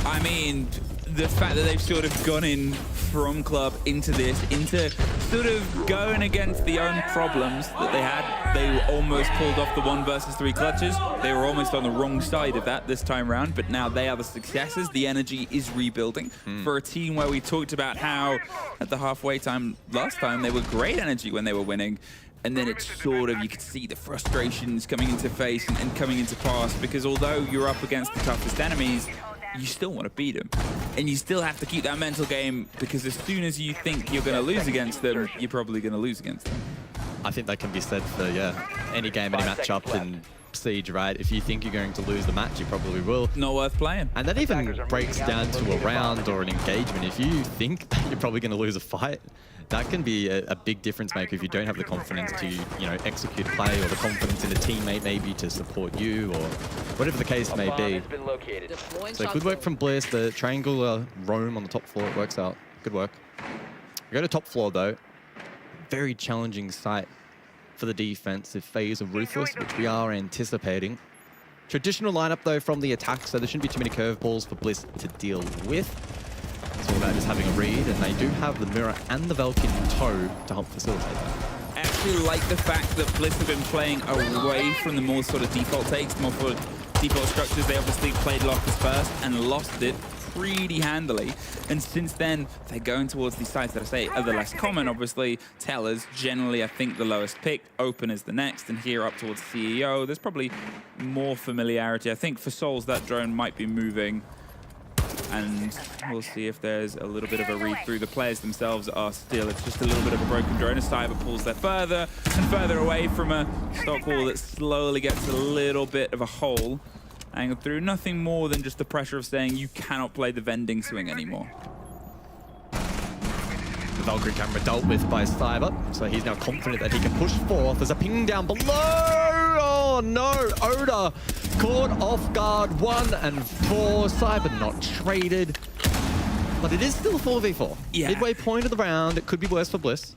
I mean, the fact that they've sort of gone in from club into this, into sort of going against the own problems that they had. They almost pulled off the 1 versus 3 clutches. They were almost on the wrong side of that this time round, but now they are the successes. The energy is rebuilding for a team where we talked about how at the halfway time last time, they were great energy when they were winning. And then it's sort of, you could see the frustrations coming into face and coming into pass, because although you're up against the toughest enemies, you still want to beat them. And you still have to keep that mental game, because as soon as you think you're going to lose against them, you're probably going to lose against them. I think that can be said for, any game, any matchup in Siege, right? If you think you're going to lose the match, you probably will. Not worth playing. And that even breaks down to a round or an engagement. If you think that you're probably going to lose a fight, that can be a big difference maker if you don't have the confidence to, execute a play, or the confidence in a teammate maybe to support you, or whatever the case may be. So good work from Bliss. The triangular roam on the top floor, it works out. Good work. We go to top floor though. Very challenging site for the defense if FaZe are ruthless, which we are anticipating. Traditional lineup, though, from the attack, so there shouldn't be too many curveballs for Bliss to deal with. It's all about just having a read, and they do have the Mirror and the Valk in tow to help facilitate that. I actually like the fact that Bliss have been playing away from the more sort of default takes, more for default structures. They obviously played Lockers first and lost it pretty handily. And since then, they're going towards these sides that I say are the less common, obviously. Tellers, generally, I think the lowest picked. Open is the next, and here up towards CEO. There's probably more familiarity. I think for Souls, that drone might be moving. And we'll see if there's a little bit of a read through. The players themselves are still, it's just a little bit of a broken drone as Cyber pulls there further and further away from a stock wall that slowly gets a little bit of a hole. Angled through, nothing more than just the pressure of saying you cannot play the vending swing anymore. The Valkyrie camera dealt with by Cyber, so he's now confident that he can push forth. There's a ping down below. Oh no, Oda caught off guard. 1 and 4. Cyber not traded, but it is still a 4v4. Yeah. Midway point of the round, it could be worse for Bliss.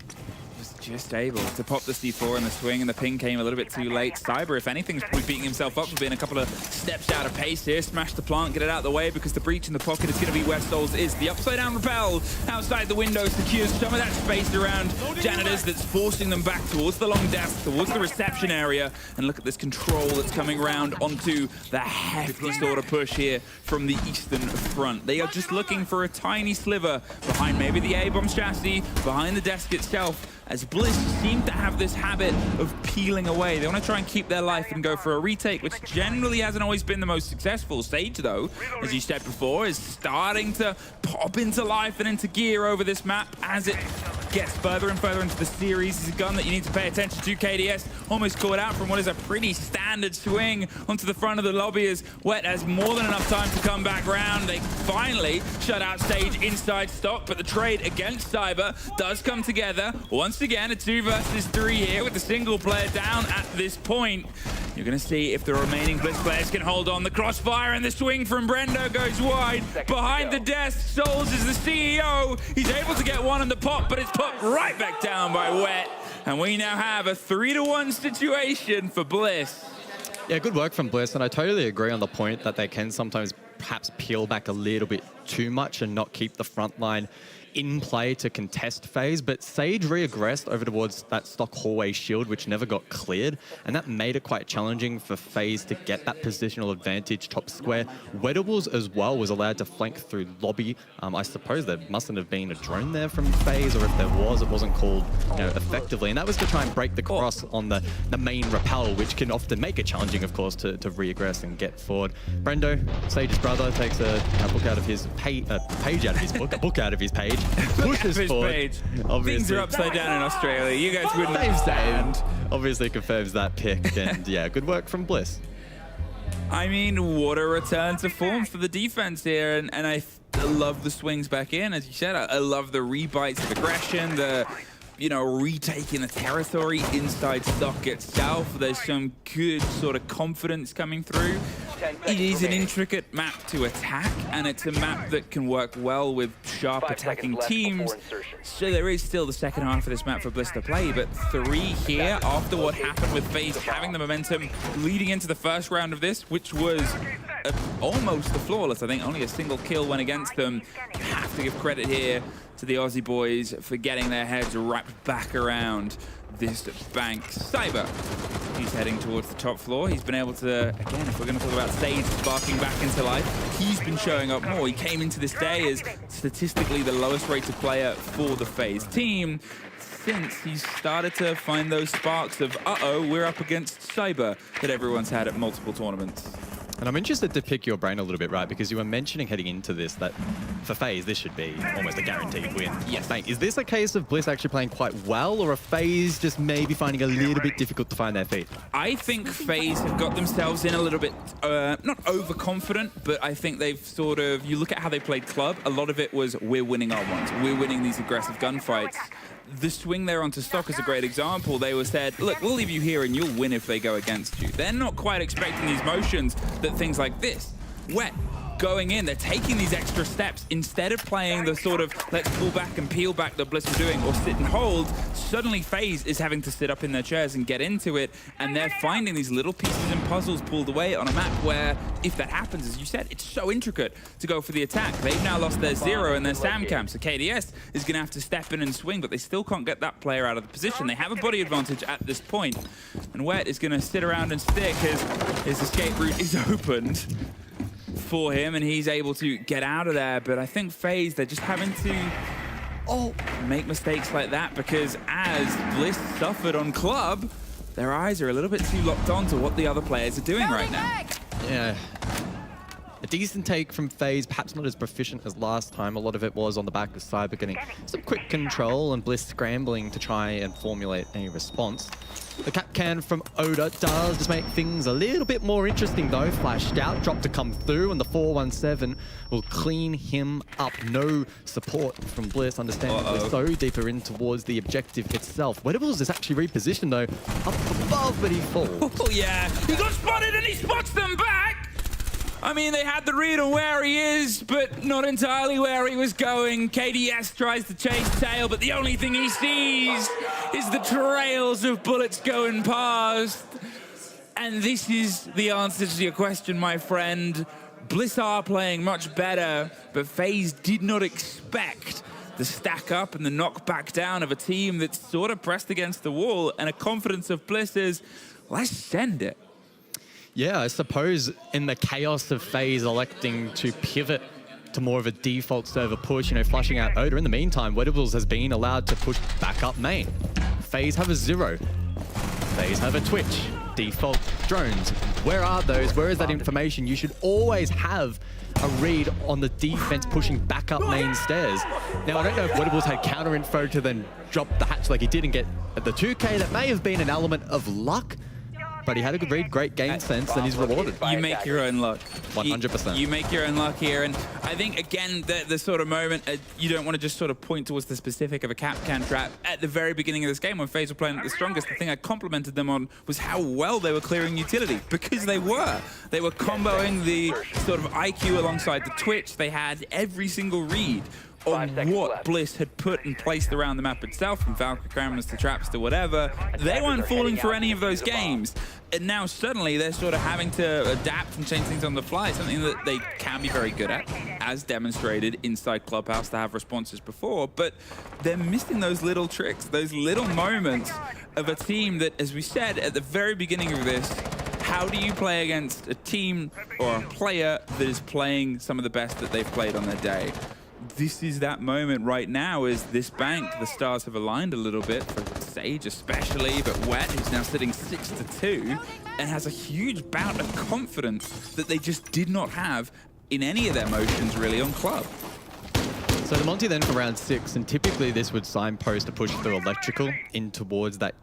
Just able to pop the C4 in the swing, and the ping came a little bit too late. Cyber, if anything, is probably beating himself up for being a couple of steps out of pace here. Smash the plant, get it out of the way, because the breach in the pocket is going to be where Souls is. The upside down rappel outside the window secures some of that space around Janitors that's forcing them back towards the long desk, towards the reception area. And look at this control that's coming around onto the hefty sort of push here from the eastern front. They are just looking for a tiny sliver behind maybe the A-bomb chassis, behind the desk itself, as Bliss seem to have this habit of peeling away. They want to try and keep their life and go for a retake, which generally hasn't always been the most successful. Sage, though, as you said before, is starting to pop into life and into gear over this map as it gets further and further into the series. It's a gun that you need to pay attention to. KDS almost caught out from what is a pretty standard swing onto the front of the lobby as Wet has more than enough time to come back round. They finally shut out Sage inside stock, but the trade against Cyber does come together. Once again, a 2 versus 3 here with the single player down at this point. You're going to see if the remaining Blitz players can hold on. The crossfire and the swing from Brendo goes wide. Behind the desk, Souls is the CEO. He's able to get one on the pop, but it's put right back down by Wet. And we now have a 3-1 situation for Bliss. Yeah, good work from Bliss, and I totally agree on the point that they can sometimes perhaps peel back a little bit too much and not keep the front line in play to contest FaZe, but Sage re-aggressed over towards that stock hallway shield, which never got cleared, and that made it quite challenging for FaZe to get that positional advantage top square. Wedables as well was allowed to flank through lobby. I suppose there mustn't have been a drone there from FaZe, or if there was, it wasn't called effectively, and that was to try and break the cross on the main rappel, which can often make it challenging, of course, to re-aggress and get forward. Brendo, Sage's brother, takes a book out of his page out of his book, a book out of his page. Pushes forward. Page. Obviously. Things are upside down in Australia. You guys wouldn't Same, understand. obviously confirms that pick, and yeah, good work from Bliss. I mean, what a return to form for the defense here, and I love the swings back in, as you said. I love the rebites of aggression, the retaking the territory inside stock itself. There's some good sort of confidence coming through. It is an intricate map to attack, and it's a map that can work well with sharp attacking teams. So there is still the second half of this map for Bliss to play, but 3 here after what happened with FaZe having the momentum leading into the first round of this, which was almost a flawless. I think only a single kill went against them. You have to give credit here to the Aussie boys for getting their heads wrapped back around this bank. Cyber, he's heading towards the top floor. He's been able to, again, if we're going to talk about Sage sparking back into life, he's been showing up more. He came into this day as statistically the lowest rated player for the FaZe team since he's started to find those sparks of, we're up against Cyber that everyone's had at multiple tournaments. And I'm interested to pick your brain a little bit, right? Because you were mentioning heading into this that for FaZe, this should be almost a guaranteed win. Yes. Is this a case of Bliss actually playing quite well, or a FaZe just maybe finding a little bit difficult to find their feet? I think FaZe have got themselves in a little bit, not overconfident, but I think they've sort of, you look at how they played club, a lot of it was, we're winning our ones. We're winning these aggressive gunfights. The swing there onto stock is a great example. They were said, look, we'll leave you here and you'll win if they go against you. They're not quite expecting these motions that things like this. Wet going in. They're taking these extra steps. Instead of playing the sort of let's pull back and peel back that Bliss were doing or sit and hold, suddenly FaZe is having to sit up in their chairs and get into it, and they're finding these little pieces and puzzles pulled away on a map where, if that happens, as you said, it's so intricate to go for the attack. They've now lost their Zero and their Sam Cam, so KDS is going to have to step in and swing, but they still can't get that player out of the position. They have a body advantage at this point, and Wet is going to sit around and stick as his escape route is opened for him, and he's able to get out of there. But I think FaZe, they're just having to make mistakes like that, because as Bliss suffered on Club, their eyes are a little bit too locked on to what the other players are doing right now. Yeah. A decent take from FaZe, perhaps not as proficient as last time. A lot of it was on the back of Cyber getting some quick control and Bliss scrambling to try and formulate a response. The cap can from Oda does just make things a little bit more interesting though. Flashed out, drop to come through, and the 417 will clean him up. No support from Bliss, understandably so, deeper in towards the objective itself. Wedables is actually repositioned though, up above, but he falls. Oh yeah, he got spotted and he spots them back! I mean, they had the read on where he is, but not entirely where he was going. KDS tries to chase tail, but the only thing he sees is the trails of bullets going past. And this is the answer to your question, my friend. Bliss are playing much better, but FaZe did not expect the stack up and the knock back down of a team that's sort of pressed against the wall, and a confidence of Bliss is, let's send it. Yeah, I suppose in the chaos of FaZe electing to pivot to more of a default server push, flushing out Oda. In the meantime, Wedables has been allowed to push back up main. FaZe have a Zero. FaZe have a Twitch. Default drones. Where are those? Where is that information? You should always have a read on the defense pushing back up main stairs. Now, I don't know if Wedables had counter info to then drop the hatch like he did and get the 2K. That may have been an element of luck, but he had a good read, great game sense, and he's rewarded. You make your own luck. 100%. You make your own luck here, and I think, again, the sort of moment, you don't want to just sort of point towards the specific of a cap can trap. At the very beginning of this game, when FaZe were playing at the strongest, the thing I complimented them on was how well they were clearing utility, because they were. They were comboing the sort of IQ alongside the Twitch. They had every single read on what Bliss had put and placed around the map itself, from Valkyrie cameras to traps to whatever. They weren't falling for any of those games. And now suddenly they're sort of having to adapt and change things on the fly, something that they can be very good at, as demonstrated inside Clubhouse to have responses before. But they're missing those little tricks, those little moments of a team that, as we said at the very beginning of this, how do you play against a team or a player that is playing some of the best that they've played on their day? This is that moment right now. Is this bank, the stars have aligned a little bit for Sage especially, but Wet, who's now sitting 6-2 and has a huge bout of confidence that they just did not have in any of their motions really on Club. So the Monty then for round 6, and typically this would signpost a push through electrical in towards that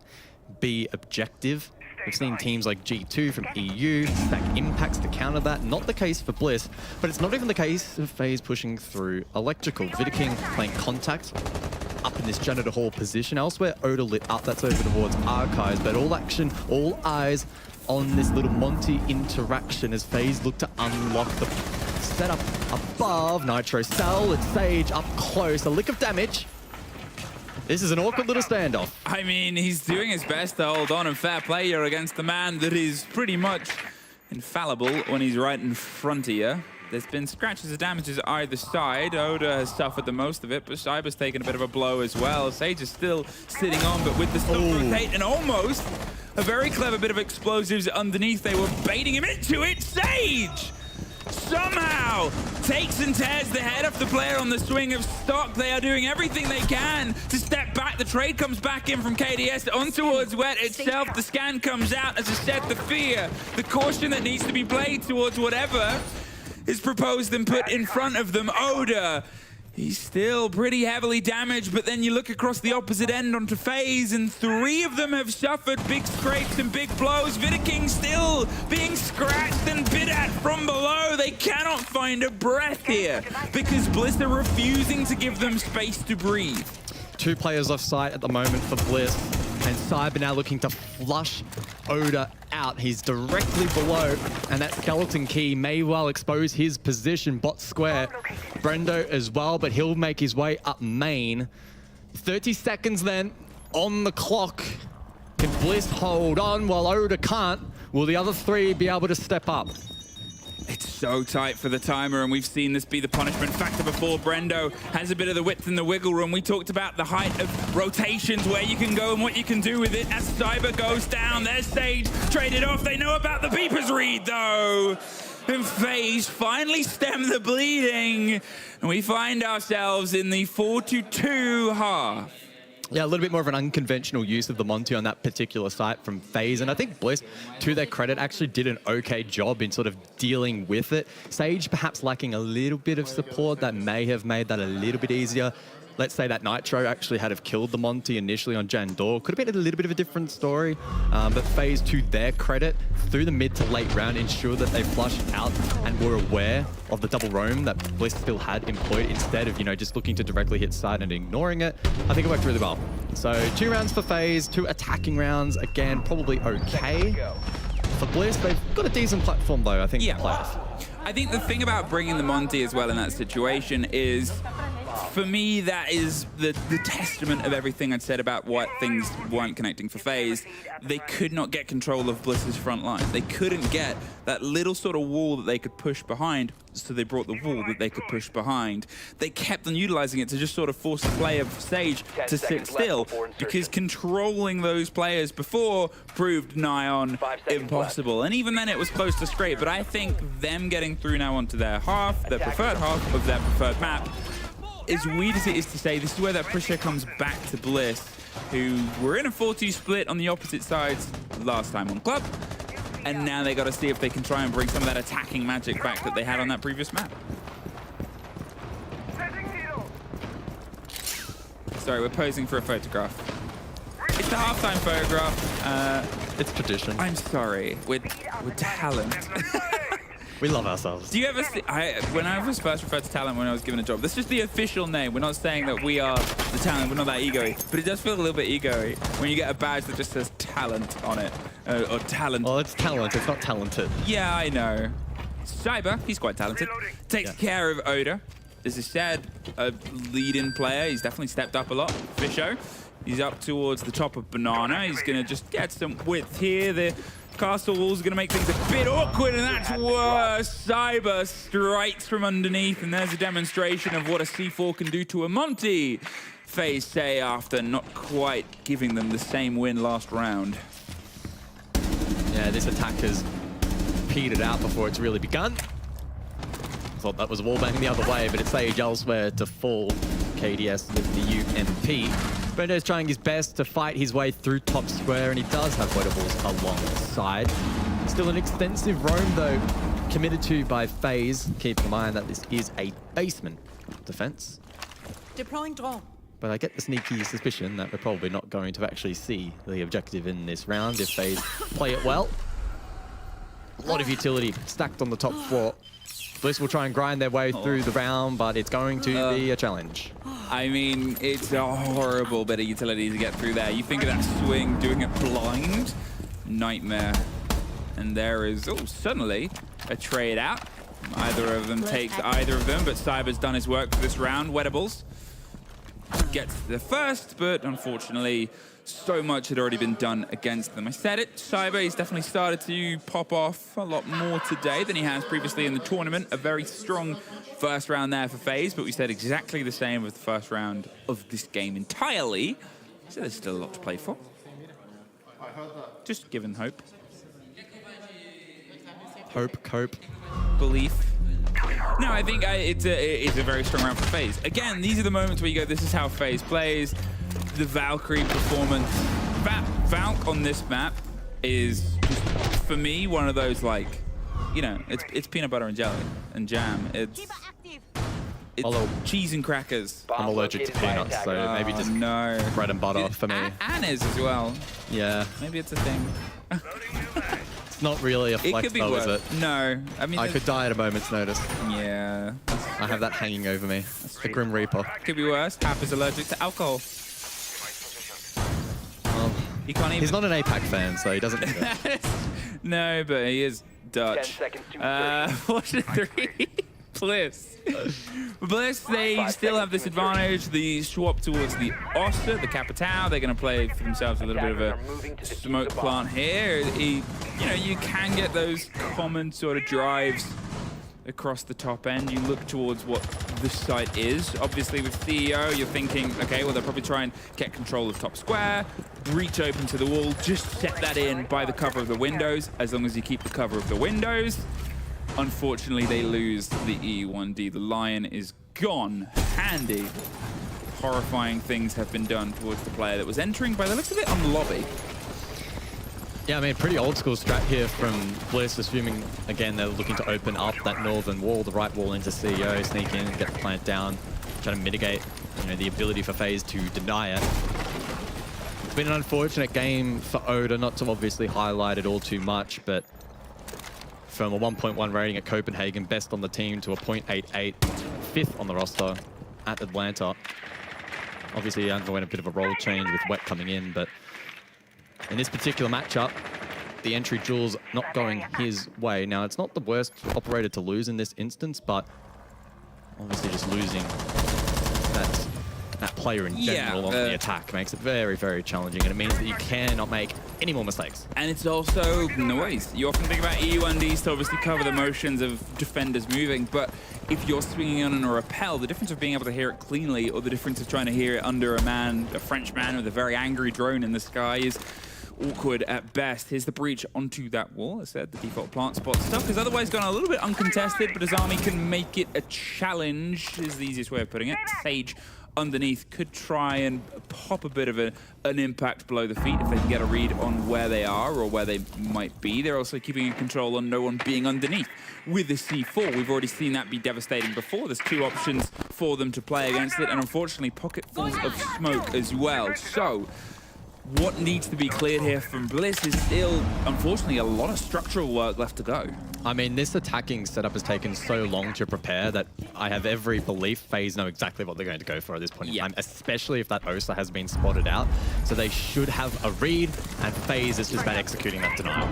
B objective. We've seen teams like G2 from EU stack impacts to counter that. Not the case for Bliss, but it's not even the case of FaZe pushing through electrical. Vidaking playing contact up in this janitor hall position. Elsewhere, Oda lit up. That's over towards Archives, but all action, all eyes on this little Monty interaction as FaZe look to unlock the setup above. Nitro Cell, it's Sage up close. A lick of damage. This is an awkward little standoff. I mean, he's doing his best to hold on and fair play here against the man that is pretty much infallible when he's right in front of you. There's been scratches of damages either side. Oda has suffered the most of it, but Cyber's taken a bit of a blow as well. Sage is still sitting on, but with the stop rotate and almost a very clever bit of explosives underneath, they were baiting him into it. Sage somehow takes and tears the head off the player on the swing of stock. They are doing everything they can to step back. The trade comes back in from KDS on towards Wet itself. The scan comes out. As I said, the fear, the caution that needs to be played towards whatever is proposed and put in front of them. Oda, he's still pretty heavily damaged, but then you look across the opposite end onto FaZe, and 3 of them have suffered big scrapes and big blows. Vidaking still being scratched and bit at from below. They cannot find a breath here because Bliss are refusing to give them space to breathe. 2 players off site at the moment for Bliss. And Cyber now looking to flush Oda out. He's directly below, and that skeleton key may well expose his position. Bot square. Brendo as well, but he'll make his way up main. 30 seconds then on the clock. Can Bliss hold on while Oda can't? Will the other three be able to step up? It's so tight for the timer, and we've seen this be the punishment factor before. Brendo has a bit of the width and the wiggle room. We talked about the height of rotations, where you can go and what you can do with it. As Cyber goes down, there's Sage traded off. They know about the beepers read, though. And FaZe finally stem the bleeding. And we find ourselves in the 4-2 half. Yeah, a little bit more of an unconventional use of the Monty on that particular site from FaZe. And I think Bliss, to their credit, actually did an okay job in sort of dealing with it. Sage perhaps lacking a little bit of support that may have made that a little bit easier. Let's say that Nitro actually had have killed the Monty initially on Jandor. Could have been a little bit of a different story. But FaZe, to their credit, through the mid to late round, ensured that they flushed out and were aware of the double roam that Bliss still had employed, instead of, you know, just looking to directly hit side and ignoring it. I think it worked really well. So 2 rounds for FaZe, 2 attacking rounds. Again, probably okay. For Bliss, they've got a decent platform though, I think, Yeah. for players. I think the thing about bringing the Monty as well in that situation is, for me, that is the testament of everything I'd said about what things weren't connecting for FaZe. They could not get control of Bliss's front line. They couldn't get that little sort of wall that they could push behind, so they brought the wall that they could push behind. They kept on utilizing it to just sort of force the play of Sage to sit still, because controlling those players before proved nigh on impossible. And even then it was close to scrape, but I think them getting through now onto their preferred half of their preferred map, as weird as it is to say, this is where that pressure comes back to Bliss, who were in a 4-2 split on the opposite sides last time on Club, and now they got to see if they can try and bring some of that attacking magic back that they had on that previous map. Sorry, we're posing for a photograph. It's the halftime photograph. It's tradition. I'm sorry, we're talent. We love ourselves. Do you ever see, when I was first referred to talent when I was given a job, that's just the official name. We're not saying that we are the talent, we're not that ego-y, but it does feel a little bit ego-y when you get a badge that just says talent on it, or talent. Well, it's talent, it's not talented. Yeah, I know. Cyber, he's quite talented, takes care of Oda. As I said, a lead-in player, he's definitely stepped up a lot. Fisho, he's up towards the top of Banana. He's gonna just get some width here. The castle walls are going to make things a bit awkward, and that's worse. Cyber strikes from underneath, and there's a demonstration of what a C4 can do to a Monty. FaZe say after not quite giving them the same win last round. Yeah, this attack has petered out before it's really begun. Thought that was wallbang the other way, but it's Sage elsewhere to fall. KDS with the UMP. Brendo's trying his best to fight his way through top square, and he does have weatables alongside. Still an extensive roam, though, committed to by FaZe. Keep in mind that this is a basement defense. Deploying drone. But I get the sneaky suspicion that we're probably not going to actually see the objective in this round if FaZe play it well. A lot of utility stacked on the top floor. Bliss will try and grind their way through the round, but it's going to be a challenge. I mean, it's a horrible bit of utility to get through there. You think of that swing, doing it blind, nightmare. And there is, suddenly a trade out. Either of them takes either of them, but Cyber's done his work for this round. Weatables gets the first, but unfortunately, so much had already been done against them. I said it, Cyber, he's definitely started to pop off a lot more today than he has previously in the tournament. A very strong first round there for FaZe, but we said exactly the same with the first round of this game entirely. So there's still a lot to play for. Just given hope. Hope, cope. Belief. No, I think it's a very strong round for FaZe. Again, these are the moments where you go, this is how FaZe plays. The Valkyrie performance. Valk on this map is, just, for me, one of those, like, you know, it's peanut butter and jelly and jam. It's cheese and crackers. I'm allergic to peanuts, so maybe just bread and butter for me. Anna's as well. Yeah. Maybe it's a thing. It's not really a flex, though, is it? No. I mean, I could die at a moment's notice. Yeah. I have that hanging over me. The Grim Reaper. Could be worse. Hap is allergic to alcohol. Well, He can't even. He's not an APAC fan, so he doesn't need it. No, but he is 10 Dutch. seconds to What's the 3? Bliss. Bliss, they still have this advantage. The swap towards the Oster, the Capitao. They're going to play for themselves a little bit of a smoke plant here. You know, you can get those common sort of drives across the top end. You look towards what the site is. Obviously, with CEO, you're thinking, okay, well, they'll probably try and get control of top square, reach open to the wall, just set that in by the cover of the windows, as long as you keep the cover of the windows. Unfortunately, they lose the E1D. The Lion is gone. Handy. Horrifying things have been done towards the player that was entering by the looks of it on the lobby. Yeah, I mean, pretty old school strat here from Bliss, assuming, again, they're looking to open up that northern wall, the right wall into CEO, sneak in, get the plant down, trying to mitigate, you know, the ability for FaZe to deny it. It's been an unfortunate game for Oda, not to obviously highlight it all too much, but from a 1.1 rating at Copenhagen, best on the team, to a 0.88, 5th on the roster at Atlanta. Obviously, he underwent a bit of a role change with Wet coming in, but in this particular matchup, the entry Jules not going his way. Now, it's not the worst operator to lose in this instance, but obviously just losing that player in general on the attack makes it very, very challenging, and it means that you cannot make any more mistakes. And it's also noise. You often think about E1Ds to obviously cover the motions of defenders moving, but if you're swinging on a rappel, the difference of being able to hear it cleanly or the difference of trying to hear it under a French man with a very angry drone in the sky is awkward at best. Here's the breach onto that wall. As I said, the default plant spot stuff is otherwise gone a little bit uncontested, but his army can make it a challenge, is the easiest way of putting it. Sage underneath could try and pop a bit of an impact below the feet if they can get a read on where they are or where they might be. They're also keeping in control on no one being underneath. With the C4, we've already seen that be devastating before. There's 2 options for them to play against it, and unfortunately pocketfuls of smoke as well. So what needs to be cleared here from Bliss is still, unfortunately, a lot of structural work left to go. I mean, this attacking setup has taken so long to prepare that I have every belief FaZe know exactly what they're going to go for at this point in time, especially if that Osa has been spotted out. So they should have a read, and FaZe is just about executing that denial.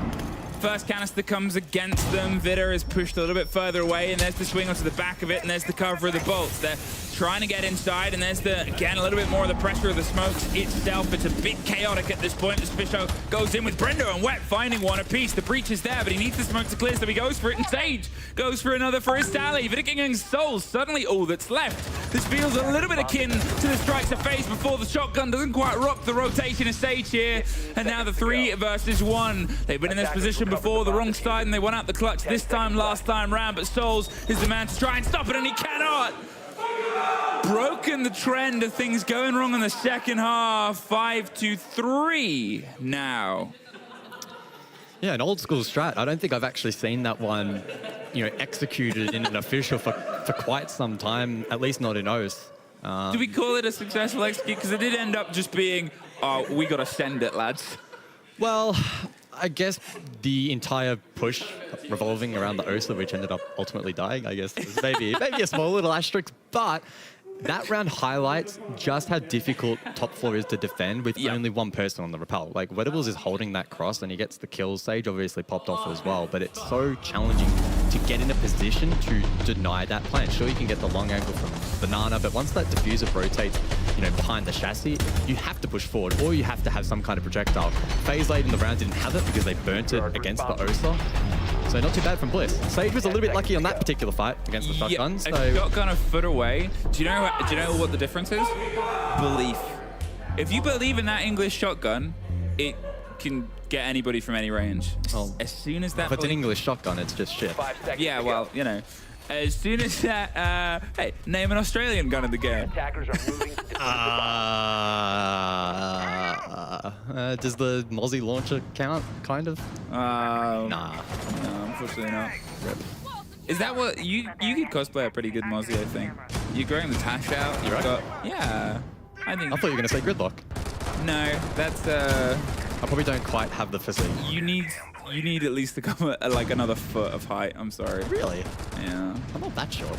First canister comes against them. Vitter is pushed a little bit further away, and there's the swing onto the back of it, and there's the cover of the bolts. They're trying to get inside, and there's again, a little bit more of the pressure of the smokes itself. It's a bit chaotic at this point as Fisho goes in with Brendo and Wet finding one apiece. The breach is there, but he needs the smoke to clear, so he goes for it, and Sage goes for another for his tally. Vitter and Souls, suddenly all that's left. This feels a little bit akin to the strikes of FaZe before the shotgun doesn't quite rock the rotation of Sage here. And now the 3 versus 1. They've been in this position before, the wrong side, and they went out the clutch this time, last time round, but Souls is the man to try and stop it, and he cannot. Broken the trend of things going wrong in the second half. 5-3 now. Yeah, an old school strat. I don't think I've actually seen that one, you know, executed in an official for quite some time, at least not in OS. Do we call it a successful execute? Because it did end up just being, oh, we got to send it, lads. Well, I guess the entire push revolving around the Osa, which ended up ultimately dying, I guess, is maybe a small little asterisk, but that round highlights just how difficult top floor is to defend with only one person on the rappel. Like, Wedables is holding that cross and he gets the kill. Sage obviously popped off as well, but it's so challenging to get in a position to deny that plant. Sure, you can get the long angle from Banana, but once that diffuser rotates, you know, behind the chassis, you have to push forward or you have to have some kind of projectile. FaZe late in the round didn't have it because they burnt it against the Osa. So not too bad from Bliss. Sage was a little bit lucky on that particular fight against the shotgun. So a shotgun a foot away. Do you know what the difference is? Belief. If you believe in that English shotgun, it can get anybody from any range. Well, as soon as that... if it's an English shotgun, it's just shit. Yeah, well, you know. As soon as that... hey, name an Australian gun in the game. Attackers are moving to does the Mozzie launcher count, kind of? Nah. No, unfortunately not. Rip. Is that what... You could cosplay a pretty good Mozzie, I think. You're growing the tash out. You've got... Yeah. I think... I thought you were going to say Gridlock. No, that's... I probably don't quite have the physique. You need at least to come like another foot of height. I'm sorry. Really? Yeah. I'm not that short.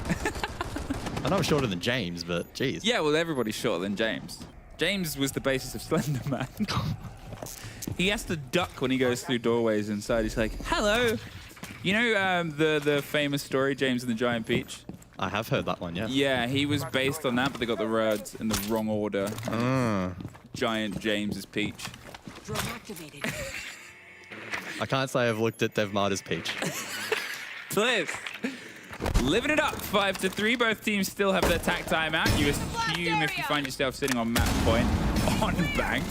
I know I'm shorter than James, but geez. Yeah, well, everybody's shorter than James. James was the basis of Slender Man. He has to duck when he goes through doorways inside. He's like, hello. You know the famous story, James and the Giant Peach? I have heard that one, yeah. Yeah, he was based on that, but they got the words in the wrong order. Giant James's Peach. Drone activated. I can't say I've looked at Devmada's Peach. Bliss, living it up, 5-3. Both teams still have their attack timeout. You assume if you find yourself sitting on map point on bank,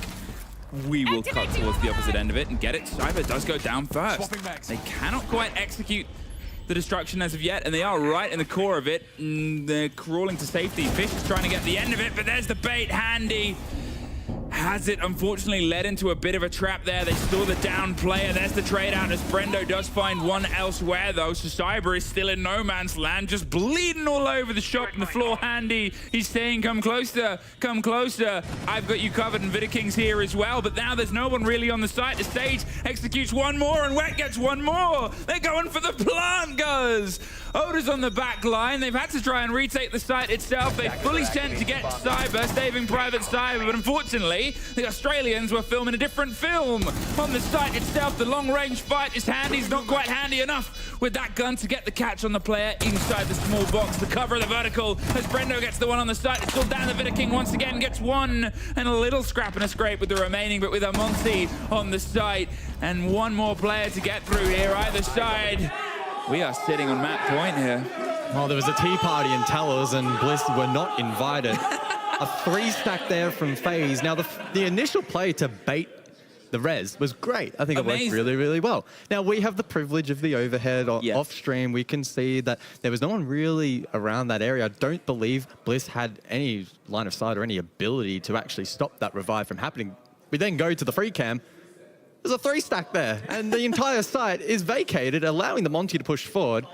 we will cut towards the opposite end of it and get it. Cyber does go down first. They cannot quite execute the destruction as of yet, and they are right in the core of it. They're crawling to safety. Fish is trying to get the end of it, but there's the bait. Handy has it, unfortunately led into a bit of a trap there. They saw the down player. There's the trade out as Brendo does find one elsewhere though. So Cyber is still in no man's land, just bleeding all over the shop and the floor. Handy, he's saying come closer, come closer. I've got you covered, and Vidaking's here as well, but now there's no one really on the site. The stage executes one more and Wet gets one more. They're going for the plant guys. Oda's on the back line. They've had to try and retake the site itself. They fully sent to get Cyber, saving Private Cyber, but unfortunately, the Australians were filming a different film. On the site itself, the long-range fight is handy. He's not quite handy enough with that gun to get the catch on the player inside the small box. The cover of the vertical as Brendo gets the one on the site. It's still down. The Vidaking once again gets one, and a little scrap and a scrape with the remaining, but with Amonti on the site. And one more player to get through here, either side. We are sitting on map point here. Well, there was a tea party in Talos and Bliss were not invited. A 3-stack there from FaZe. Now, the initial play to bait the res was great. I think it worked really, really well. Now, we have the privilege of the overhead off stream. We can see that there was no one really around that area. I don't believe Bliss had any line of sight or any ability to actually stop that revive from happening. We then go to the free cam. There's a 3-stack there, and the entire site is vacated, allowing the Monty to push forward.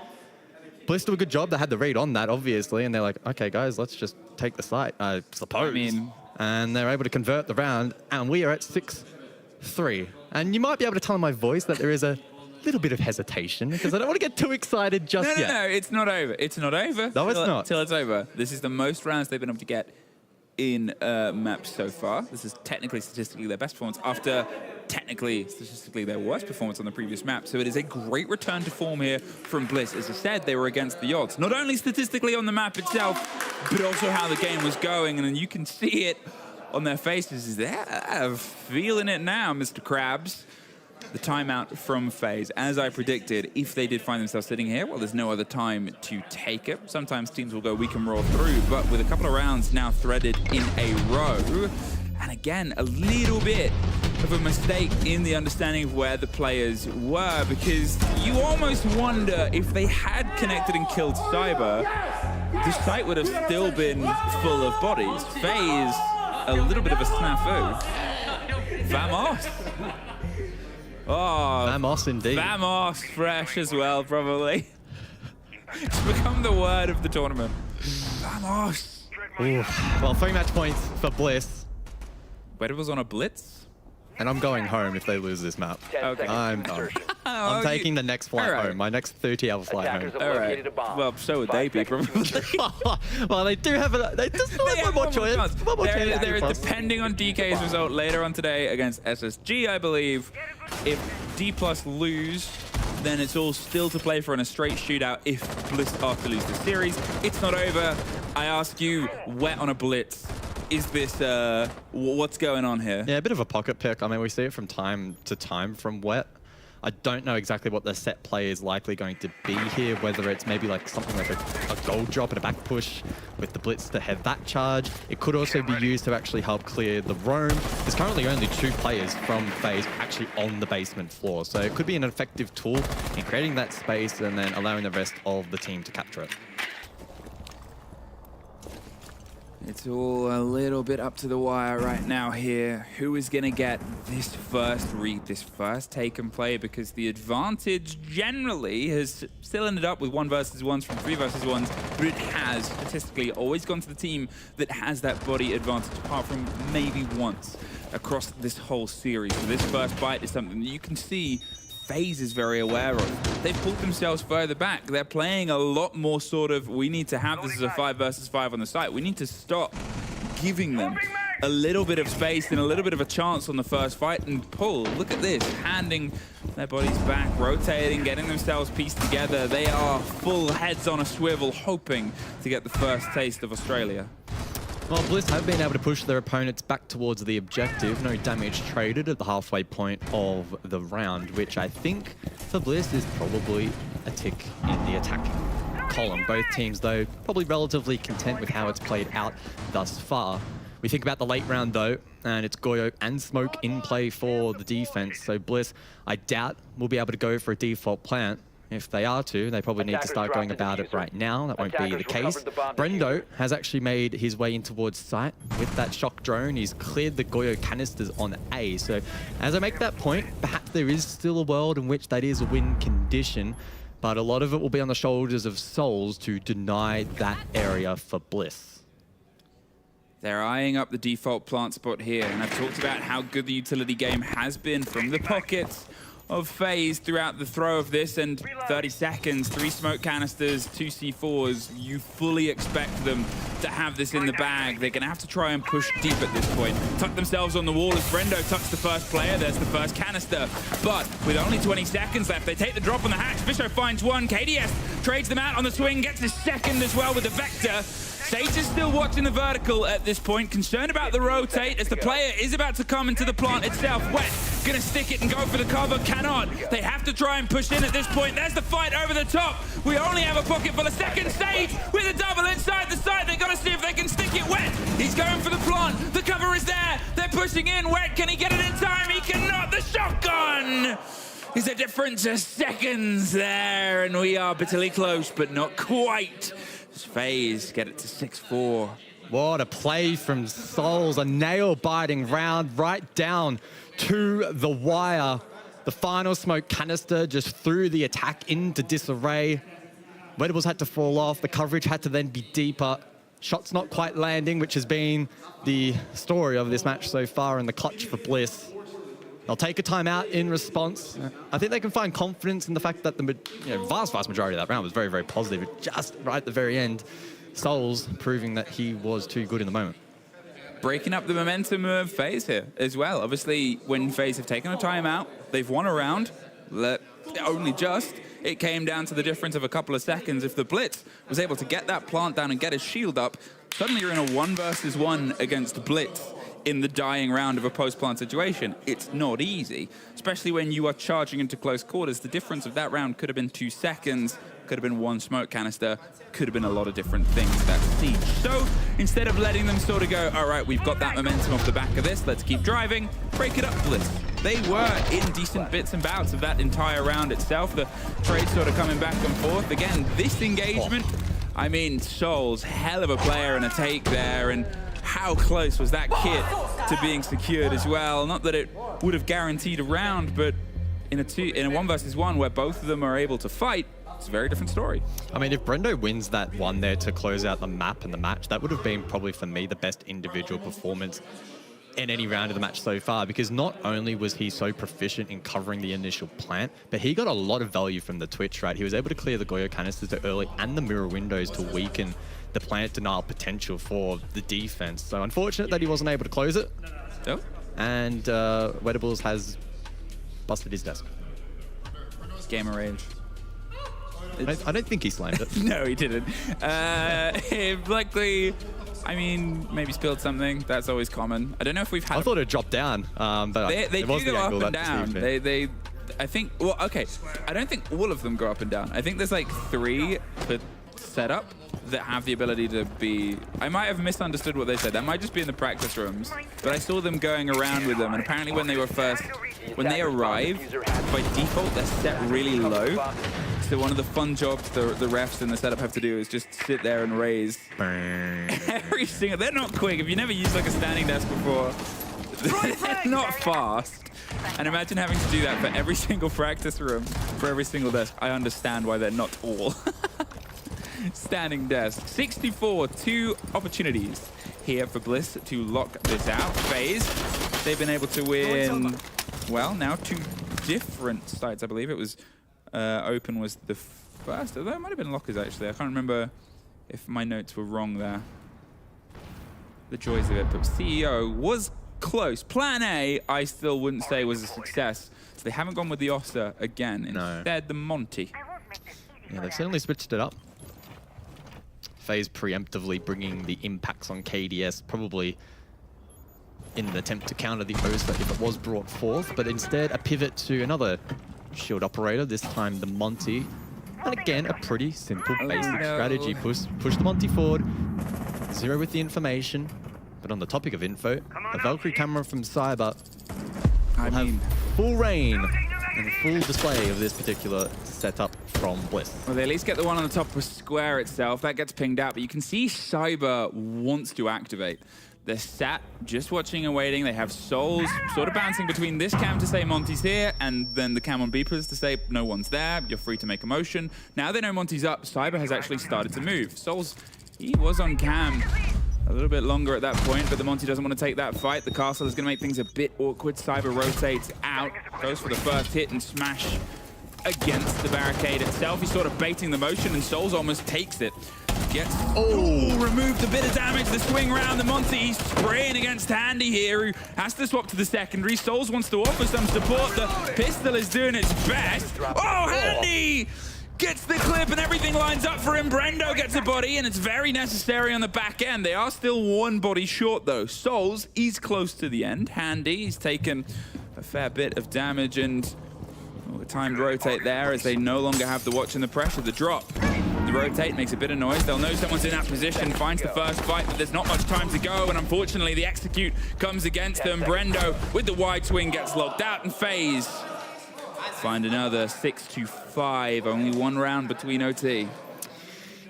Bliss do a good job. They had the read on that, obviously, and they're like, okay, guys, let's just take the site, I suppose. And they're able to convert the round, and we are at 6-3. And you might be able to tell in my voice that there is a little bit of hesitation, because I don't want to get too excited just yet. No, it's not over. It's not over. No, it's not. Till it's over. This is the most rounds they've been able to get in maps so far. This is technically, statistically, their best performance after technically, statistically, their worst performance on the previous map. So it is a great return to form here from Bliss. As I said, they were against the odds. Not only statistically on the map itself, but also how the game was going. And then you can see it on their faces. They're feeling it now, Mr. Krabs. The timeout from FaZe. As I predicted, if they did find themselves sitting here, well, there's no other time to take it. Sometimes teams will go, we can roll through, but with a couple of rounds now threaded in a row, and again, a little bit of a mistake in the understanding of where the players were, because you almost wonder if they had connected and killed Cyber, the site would have still been full of bodies. FaZe, a little bit of a snafu. Vamos. Oh, Vamos indeed. Vamos fresh as well, probably. It's become the word of the tournament. Vamos. Ooh. Well, 3 match points for Bliss. Weddable's on a blitz? And I'm going home if they lose this map. Okay. I'm done. I'm taking the next flight home, my next 30-hour flight home. All right. Well, so would they be, probably. Well, they do have they still have one more choice. One more chance. They're depending on DK's result later on today against SSG, I believe. If D+ lose, then it's all still to play for in a straight shootout if Bliss are to lose the series. It's not over. I ask you, Wet on a blitz. Is this, what's going on here? Yeah, a bit of a pocket pick. I mean, we see it from time to time from Wet. I don't know exactly what the set play is likely going to be here, whether it's maybe like something like a gold drop and a back push with the blitz to have that charge. It could also be used to actually help clear the roam. There's currently only 2 players from FaZe actually on the basement floor, so it could be an effective tool in creating that space and then allowing the rest of the team to capture it. It's all a little bit up to the wire right now here. Who is going to get this first read, this first take and play? Because the advantage generally has still ended up with 1 versus 1s from 3 versus 1s, but it has statistically always gone to the team that has that body advantage, apart from maybe once across this whole series. So this first bite is something that you can see FaZe is very aware of. They've pulled themselves further back. They're playing a lot more sort of, we need to have this as a 5 versus 5 on the site. We need to stop giving them a little bit of space and a little bit of a chance on the first fight. And Pull, look at this, handing their bodies back, rotating, getting themselves pieced together. They are full heads on a swivel, hoping to get the first taste of Australia. Well, Bliss have been able to push their opponents back towards the objective. No damage traded at the halfway point of the round, which I think for Bliss is probably a tick in the attacking column. Both teams, though, probably relatively content with how it's played out thus far. We think about the late round, though, and it's Goyo and Smoke in play for the defense. So Bliss, I doubt, will be able to go for a default plant. If they are to, they probably need to start going about it right now. That won't be the case. Brendo has actually made his way in towards site with that shock drone. He's cleared the Goyo canisters on A. So as I make that point, perhaps there is still a world in which that is a win condition, but a lot of it will be on the shoulders of Souls to deny that area for Bliss. They're eyeing up the default plant spot here, and I've talked about how good the utility game has been from the pockets of FaZe throughout the throw of this, and 30 seconds, 3 smoke canisters, 2 C4s. You fully expect them to have this in the bag. They're gonna have to try and push deep at this point. Tuck themselves on the wall as Brendo tucks the first player. There's the first canister. But with only 20 seconds left, they take the drop on the hatch. Fisho finds one. KDS trades them out on the swing, gets his second as well with the Vector. Sage is still watching the vertical at this point, concerned about the rotate as the player is about to come into the plant itself. Wet, gonna stick it and go for the cover, cannot. They have to try and push in at this point. There's the fight over the top. We only have a pocket full of second. Sage with a double inside the site. They're gonna see if they can stick it. Wet, he's going for the plant. The cover is there. They're pushing in. Wet, can he get it in time? He cannot. The shotgun is a difference of seconds there, and we are bitterly close, but not quite. FaZe get it to 6-4. What a play from Souls, a nail-biting round right down to the wire. The final smoke canister just threw the attack into disarray. Wedables had to fall off, the coverage had to then be deeper. Shots not quite landing, which has been the story of this match so far, in the clutch for Bliss. They'll take a timeout in response. I think they can find confidence in the fact that the vast majority of that round was very, very positive. Just right at the very end, Souls proving that he was too good in the moment. Breaking up the momentum of FaZe here as well. Obviously, when FaZe have taken a timeout, they've won a round, only just. It came down to the difference of a couple of seconds. If the Blitz was able to get that plant down and get his shield up, suddenly you're in a 1-versus-1 against Blitz in the dying round of a post-plant situation. It's not easy, especially when you are charging into close quarters. The difference of that round could have been 2 seconds, could have been 1 smoke canister, could have been a lot of different things that siege. So instead of letting them sort of go, all right, we've got that momentum off the back of this, let's keep driving, break it up, Bliss. They were in decent bits and bouts of that entire round itself. The trade sort of coming back and forth. Again, this engagement, I mean, Souls, hell of a player and a take there, and how close was that kit to being secured as well? Not that it would have guaranteed a round, but in a 1-versus-1 where both of them are able to fight, it's a very different story. I mean, if Brendo wins that one there to close out the map and the match, that would have been probably for me the best individual performance in any round of the match so far, because not only was he so proficient in covering the initial plant, but he got a lot of value from the Twitch, right? He was able to clear the Goyo canisters early and the mirror windows to weaken the plant denial potential for the defense. So unfortunate that he wasn't able to close it. Oh. And Wedables has busted his desk. Gamer rage. I don't think he slammed it. No, he didn't. Luckily, I mean, maybe spilled something. That's always common. I don't know if we've had... I thought it dropped down, but they it was do the go angle up and that down. I think, well, okay. I don't think all of them go up and down. I think there's like 3 per setup that have the ability to be... I might have misunderstood what they said. That might just be in the practice rooms. But I saw them going around with them, and apparently when they were first... When they arrive, by default, they're set really low. So one of the fun jobs the refs and the setup have to do is just sit there and raise every single... They're not quick. If you never used like a standing desk before, they're not fast. And imagine having to do that for every single practice room, for every single desk. I understand why they're not all standing desk. 64, 2 opportunities here for Bliss to lock this out. FaZe, they've been able to win, well, now 2 different sides. I believe it was Open was the first, although it might have been Lockers actually. I can't remember if my notes were wrong there. the joys of it. But CEO was close. Plan A, I still wouldn't say was a success. So they haven't gone with the Oster again. Instead, the Monty. Yeah, they've certainly switched it up. FaZe preemptively bringing the impacts on KDS, probably in an attempt to counter the Oster if it was brought forth, but instead a pivot to another shield operator, this time the Monty. And again, a pretty simple basic strategy. Push the Monty forward, zero with the information. But on the topic of info, a Valkyrie camera from Cyber will have full reign and full display of this particular setup from Bliss. Well, they at least get the one on the top of Square itself. That gets pinged out, but you can see Cyber wants to activate. They're sat, just watching and waiting. They have Souls sort of bouncing between this cam to say Monty's here, and then the cam on Beepers to say no one's there, you're free to make a motion. Now they know Monty's up, Cyber has actually started to move. Souls, he was on cam a little bit longer at that point, but the Monty doesn't want to take that fight. The castle is going to make things a bit awkward. Cyber rotates out, goes for the first hit and smash against the barricade itself. He's sort of baiting the motion, and Souls almost takes it. Gets removed a bit of damage. The swing round, the Monty, he's spraying against Handy here, who has to swap to the secondary. Souls wants to offer some support. The pistol is doing its best. Oh, Handy gets the clip and everything lines up for him. Brendo gets a body, and it's very necessary on the back end. They are still one body short though. Souls, he's close to the end. Handy, he's taken a fair bit of damage, and a timed rotate there as they no longer have the watch and the pressure. The drop, the rotate makes a bit of noise. They'll know someone's in that position, finds the first fight, but there's not much time to go, and unfortunately the execute comes against them. Brendo with the wide swing gets locked out, and FaZe find another 6-5, only one round between OT.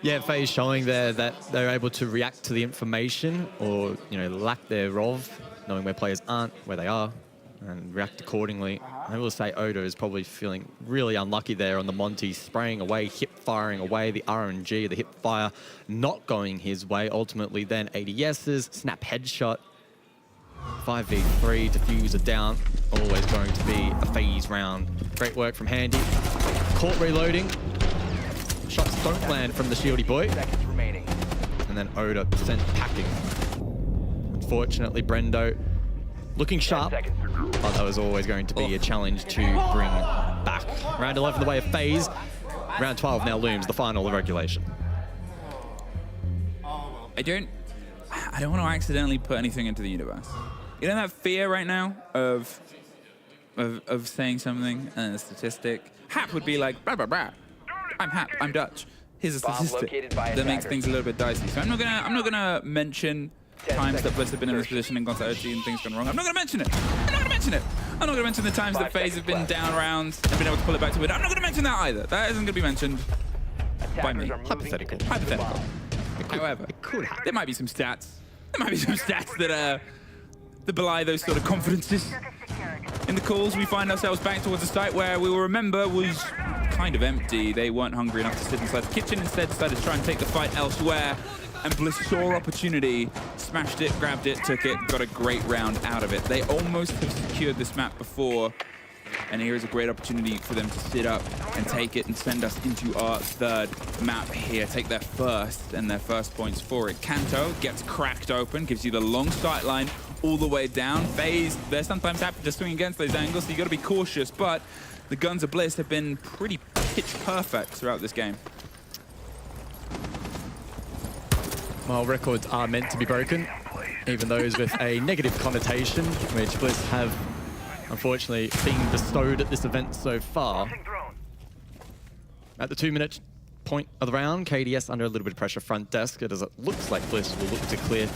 Yeah, FaZe showing there that they're able to react to the information, or lack thereof, knowing where players aren't, where they are, and react accordingly. I will say Oda is probably feeling really unlucky there on the Monty, spraying away, hip firing away, the RNG, the hip fire not going his way. Ultimately then ADS's snap headshot, 5v3, diffuser down, always going to be a FaZe round. Great work from Handy. Caught reloading. Shots don't land from the shieldy boy. And then Oda sent packing. Unfortunately, Brendo looking sharp, but that was always going to be a challenge to bring back. Round 11 the way of FaZe. Round 12 now looms, the final of regulation. I don't want to accidentally put anything into the universe. You know that fear right now of saying something and a statistic? Hap would be like, blah, blah, blah. I'm Hap, I'm Dutch. Here's a statistic that makes things a little bit dicey. So I'm not gonna mention times that Bliss have been in this position and gone to OT and things gone wrong. I'm not gonna mention it. I'm not gonna mention the times that FaZe have been down rounds and been able to pull it back to win. I'm not gonna mention that either. That isn't gonna be mentioned by me. Hypothetical. However, there might be some stats. That belie those sort of confidences. In the calls, we find ourselves back towards a site where we will remember was kind of empty. They weren't hungry enough to sit inside the kitchen. Instead, decided to try and take the fight elsewhere. And Bliss saw opportunity, smashed it, grabbed it, took it, got a great round out of it. They almost have secured this map before, and here is a great opportunity for them to sit up and take it and send us into our third map here. Take their first and their first points for it. Kanto gets cracked open, gives you the long sight line all the way down. FaZe, they're sometimes happy to swing against those angles, so you got to be cautious, but the guns of Bliss have been pretty pitch perfect throughout this game. Well, records are meant to be broken, even those with a negative connotation, which Bliss have unfortunately been bestowed at this event so far. At the 2-minute point of the round, KDS under a little bit of pressure front desk, as it looks like Bliss will look to clear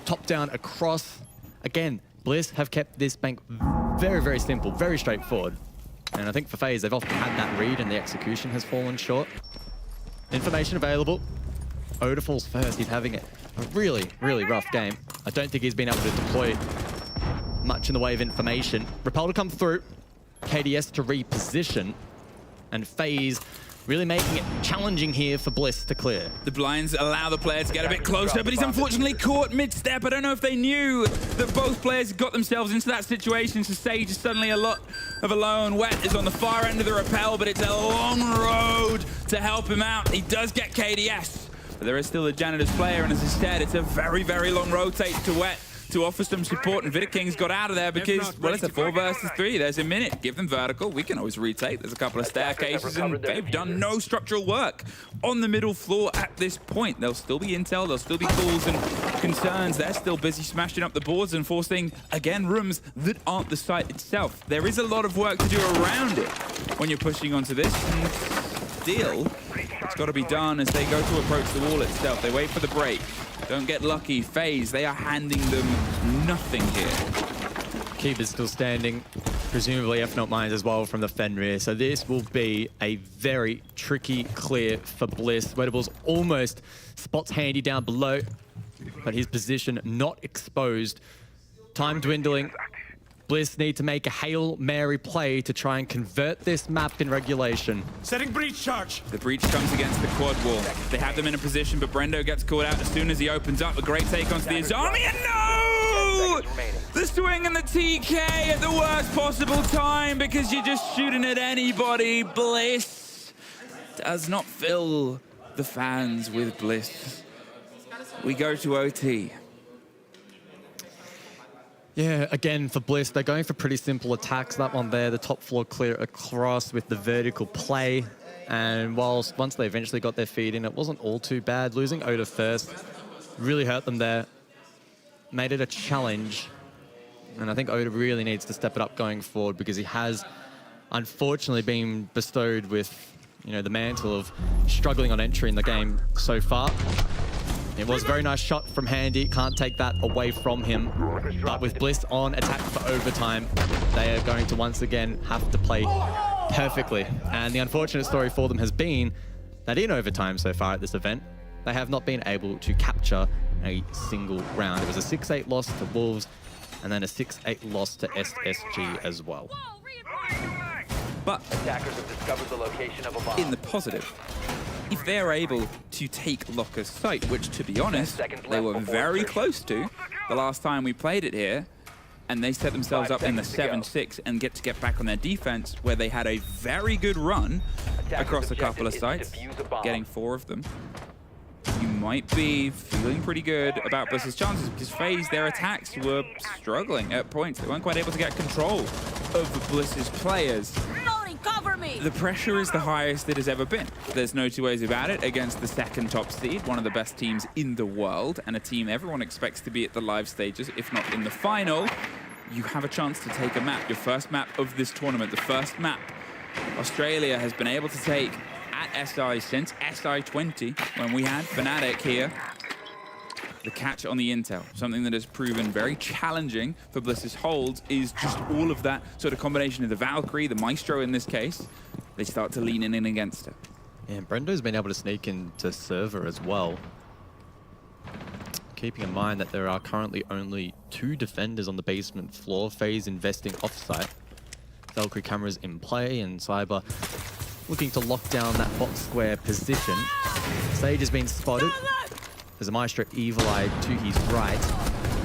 top down across. Again, Bliss have kept this bank very, very simple, very straightforward. And I think for FaZe, they've often had that read and the execution has fallen short. Information available. Oda falls first. He's having a really, really rough game. I don't think he's been able to deploy much in the way of information. Repel to come through. KDS to reposition. And FaZe really making it challenging here for Bliss to clear. The blinds allow the player to get a bit closer, but he's unfortunately caught mid-step. I don't know if they knew that both players got themselves into that situation, so Sage is suddenly a lot of alone. Wet is on the far end of the rappel, but it's a long road to help him out. He does get KDS, But there is still a Janitor's player, and as I said, it's a very, very long rotate to Wet to offer some support, and Vidaking's got out of there because, well, it's a 4 versus 3. There's a minute. Give them vertical. We can always retake. There's a couple of staircases, and they've done no structural work on the middle floor at this point. There'll still be intel. There'll still be calls and concerns. They're still busy smashing up the boards and forcing, again, rooms that aren't the site itself. There is a lot of work to do around it when you're pushing onto this. And still, it's got to be done as they go to approach the wall itself. They wait for the break. Don't get lucky. FaZe, they are handing them nothing here. Keeper's still standing, presumably if not mines as well from the Fenrir. So this will be a very tricky clear for Bliss. Wettables almost spots Handy down below, but his position not exposed. Time dwindling. Bliss need to make a Hail Mary play to try and convert this map in regulation. Setting breach charge. The breach comes against the quad wall. They have them in a position, but Brendo gets caught out as soon as he opens up. A great take onto the Azami, and no! The swing and the TK at the worst possible time because you're just shooting at anybody. Bliss does not fill the fans with bliss. We go to OT. Yeah, again, for Bliss, they're going for pretty simple attacks. That one there, the top floor clear across with the vertical play. And once they eventually got their feet in, it wasn't all too bad. Losing Oda first really hurt them there. Made it a challenge. And I think Oda really needs to step it up going forward because he has, unfortunately, been bestowed with, the mantle of struggling on entry in the game so far. It was a very nice shot from Handy. Can't take that away from him. But with Bliss on attack for overtime, they are going to once again have to play perfectly. And the unfortunate story for them has been that in overtime so far at this event, they have not been able to capture a single round. It was a 6-8 loss to Wolves and then a 6-8 loss to SSG as well. But Attackers have discovered the location of a bomb. in the positive, if they're able to take Locker's site, which, to be honest, they were very close to the last time we played it here, and they set themselves up in the 7-6 and get back on their defense, where they had a very good run across a couple of sites, getting 4 of them. You might be feeling pretty good about Bliss's chances because FaZe, their attacks were struggling at points. They weren't quite able to get control of Bliss's players. Cover me. The pressure is the highest it has ever been. There's no two ways about it against the second top seed, one of the best teams in the world, and a team everyone expects to be at the live stages, if not in the final. You have a chance to take a map, your first map of this tournament, the first map Australia has been able to take at SI since SI20, when we had Fnatic here. The catch on the intel, something that has proven very challenging for Bliss's holds, is just all of that sort of combination of the Valkyrie, the Maestro in this case. They start to lean in against it. Yeah, and Brendo's been able to sneak into server as well. Keeping in mind that there are currently only 2 defenders on the basement floor. FaZe investing offsite. Valkyrie cameras in play, and Cyber looking to lock down that box square position. Sage has been spotted. There's a Maestro Evil Eye to his right.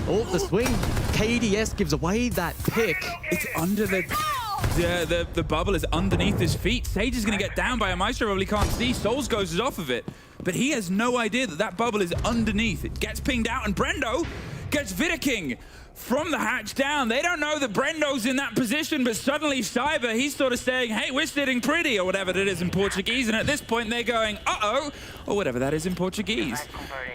Oh, the swing. KDS gives away that pick. It's under the bubble is underneath his feet. Sage is going to get down by a Maestro, probably can't see. Souls goes off of it, but he has no idea that that bubble is underneath. It gets pinged out, and Brendo gets Vidaking from the hatch down. They don't know that Brendo's in that position, but suddenly Cyber, he's sort of saying, hey, we're sitting pretty, or whatever it is in Portuguese, and at this point they're going, uh-oh, or whatever that is in Portuguese.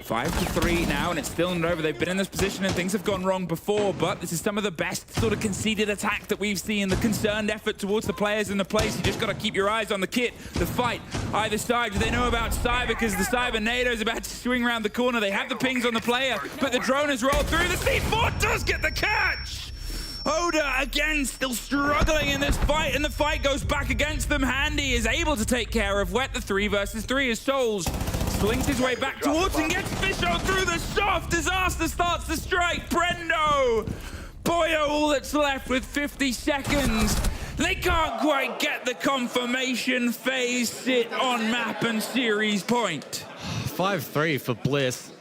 5-3 now, and it's still not over. They've been in this position and things have gone wrong before, but this is some of the best sort of conceded attack that we've seen, the concerned effort towards the players in the place. You just got to keep your eyes on the kit, the fight, either side. Do they know about Cyber? Because the Cyber NATO is about to swing around the corner. They have the pings on the player, but the drone has rolled through. The C4 does get the catch! Oda, again, still struggling in this fight, and the fight goes back against them. Handy is able to take care of Wet. The 3 versus 3 as Souls slinks his way back towards and gets Fisho through the soft. Disaster starts to strike. Brendo! Boyo, all that's left with 50 seconds. They can't quite get the confirmation. FaZe sit on map and series point. 5-3 for Bliss.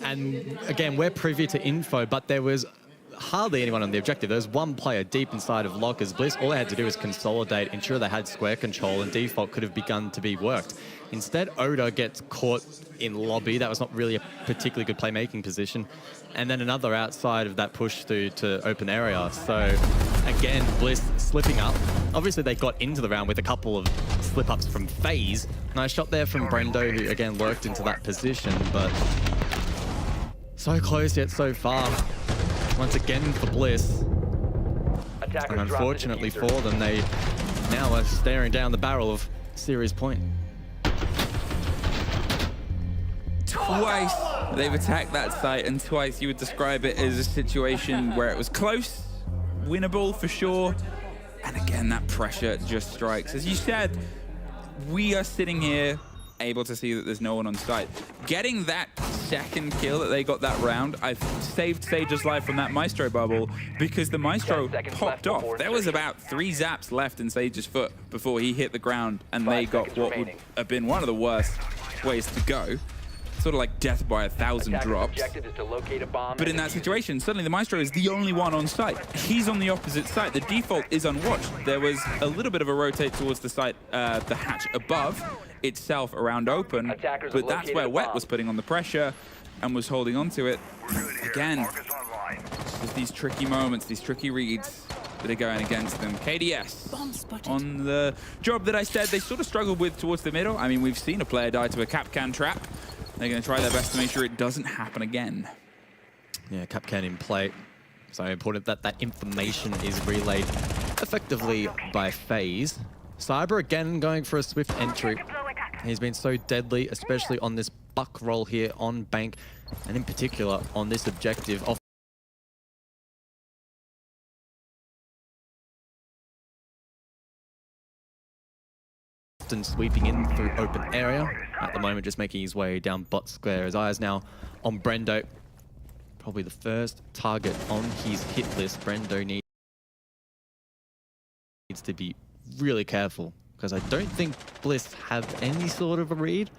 And again, we're privy to info, but there was hardly anyone on the objective. There was one player deep inside of Lockers. Bliss, all they had to do was consolidate, ensure they had square control, and default could have begun to be worked. Instead, Oda gets caught in lobby. That was not really a particularly good playmaking position. And then another outside of that push through to open area. So again, Bliss slipping up. Obviously, they got into the round with a couple of slip-ups from FaZe. Nice shot there from Brendo, who again lurked into that position, but so close yet so far. Once again for Bliss. And unfortunately for them, they now are staring down the barrel of series point. Twice they've attacked that site, and twice you would describe it as a situation where it was close, winnable for sure. And again, that pressure just strikes. As you said, we are sitting here able to see that there's no one on site. Getting that second kill that they got that round, I've saved Sage's life from that Maestro bubble because the Maestro popped off. There was about 3 zaps left in Sage's foot before he hit the ground, and they got what would have been one of the worst ways to go. Sort of like death by 1,000 drops. But in that situation, suddenly the Maestro is the only one on site. He's on the opposite side. The default is unwatched. There was a little bit of a rotate towards the site, the hatch above itself around open, but that's where Wet was putting on the pressure and was holding on to it. Again, just these tricky moments, these tricky reads that are going against them. KDS on the job that I said they sort of struggled with towards the middle. I mean, we've seen a player die to a Capcan trap. They're going to try their best to make sure it doesn't happen again. Yeah, Capcan in play. So important that that information is relayed effectively by FaZe. Cyber again going for a swift entry. He's been so deadly, especially on this buck roll here on Bank, and in particular on this objective. Often sweeping in through open area. At the moment, just making his way down bot square. His eyes now on Brendo. Probably the first target on his hit list. Brendo needs to be really careful, because I don't think Bliss have any sort of a read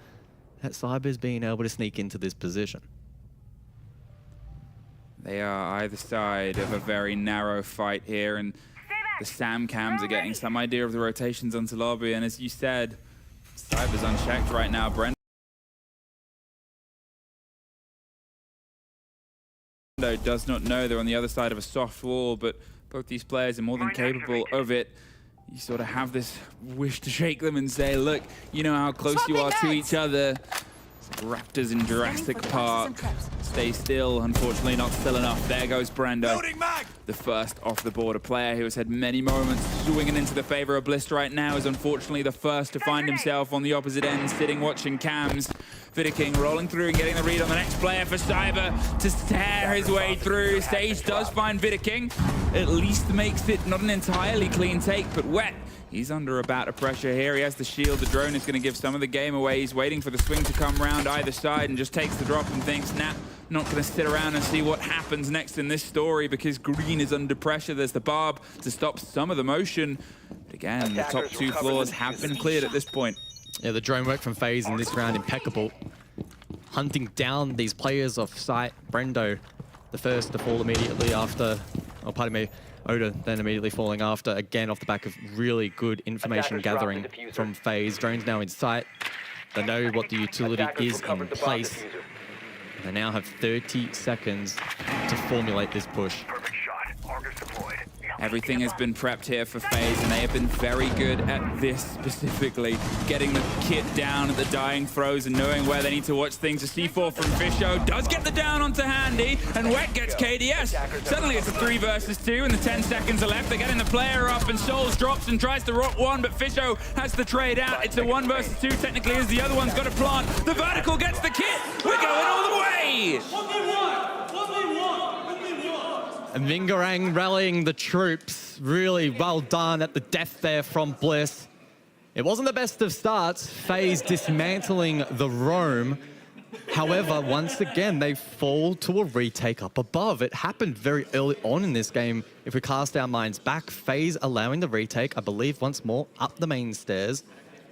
that Cyber's being able to sneak into this position. They are either side of a very narrow fight here, and the Sam Cams are getting some idea of the rotations onto lobby, and as you said, Cyber's unchecked right now. Brendo does not know they're on the other side of a soft wall, but both these players are more than capable of it. You sort of have this wish to shake them and say, look, you know how close you are to each other. Raptors in Jurassic Park. Stay still, unfortunately not still enough. There goes Brendo, the first off-the-border player who has had many moments swinging into the favor of Bliss right now, is unfortunately the first to find himself on the opposite end, sitting watching cams. Vidiking rolling through and getting the read on the next player for Cyber to tear his way through. Sage does find Vidiking, at least makes it not an entirely clean take, but Wet, he's under a bout of pressure here. He has the shield. The drone is going to give some of the game away. He's waiting for the swing to come round either side and just takes the drop and thinks, nah, not going to sit around and see what happens next in this story, because Green is under pressure. There's the barb to stop some of the motion. But again, the top 2 floors have been cleared at this point. Yeah, the drone work from FaZe in this round, impeccable. Hunting down these players off site. Brendo, the first to fall immediately after, oh, pardon me, Oda then immediately falling after, again off the back of really good information gathering from FaZe. Drone's now in sight. They know what the utility is in place. They now have 30 seconds to formulate this push. Everything has been prepped here for FaZe, and they have been very good at this specifically. Getting the kit down at the dying throws and knowing where they need to watch things. A C4 from Fisho does get the down onto Handy, and Wet gets KDS. Suddenly it's a 3 versus 2, and the 10 seconds are left. They're getting the player up, and Souls drops and tries to rock one, but Fisho has the trade out. It's a 1 versus 2 technically, as the other one's got a plant. The vertical gets the kit. We're going all the way. And Vingarang rallying the troops. Really well done at the death there from Bliss. It wasn't the best of starts. FaZe dismantling the roam. However, once again, they fall to a retake up above. It happened very early on in this game. If we cast our minds back, FaZe allowing the retake, I believe, once more up the main stairs.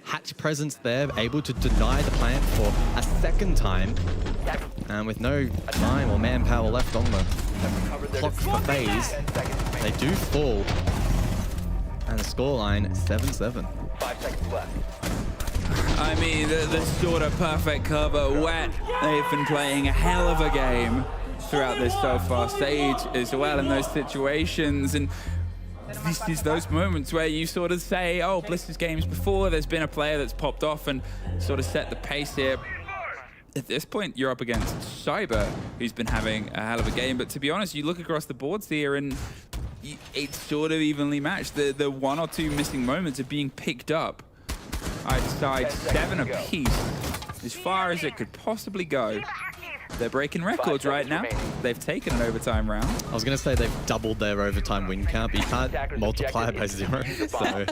Hatch presence there, able to deny the plant for a second time. And with no time or manpower left on the clock for FaZe, they do fall. And the scoreline, 7-7. 5 seconds left. I mean, the sort of perfect cover, wet. They've been playing a hell of a game throughout this so far. Sage as well in those situations. And this is those moments where you sort of say, oh, Bliss's games before, there's been a player that's popped off and sort of set the pace here. At this point, you're up against Cyber, who's been having a hell of a game. But to be honest, you look across the boards here and it's sort of evenly matched. The one or two missing moments are being picked up. Either side, 7 apiece, as far as it could possibly go. They're breaking records right now. They've taken an overtime round. I was going to say they've doubled their overtime win count, but you can't multiply it by 0. So.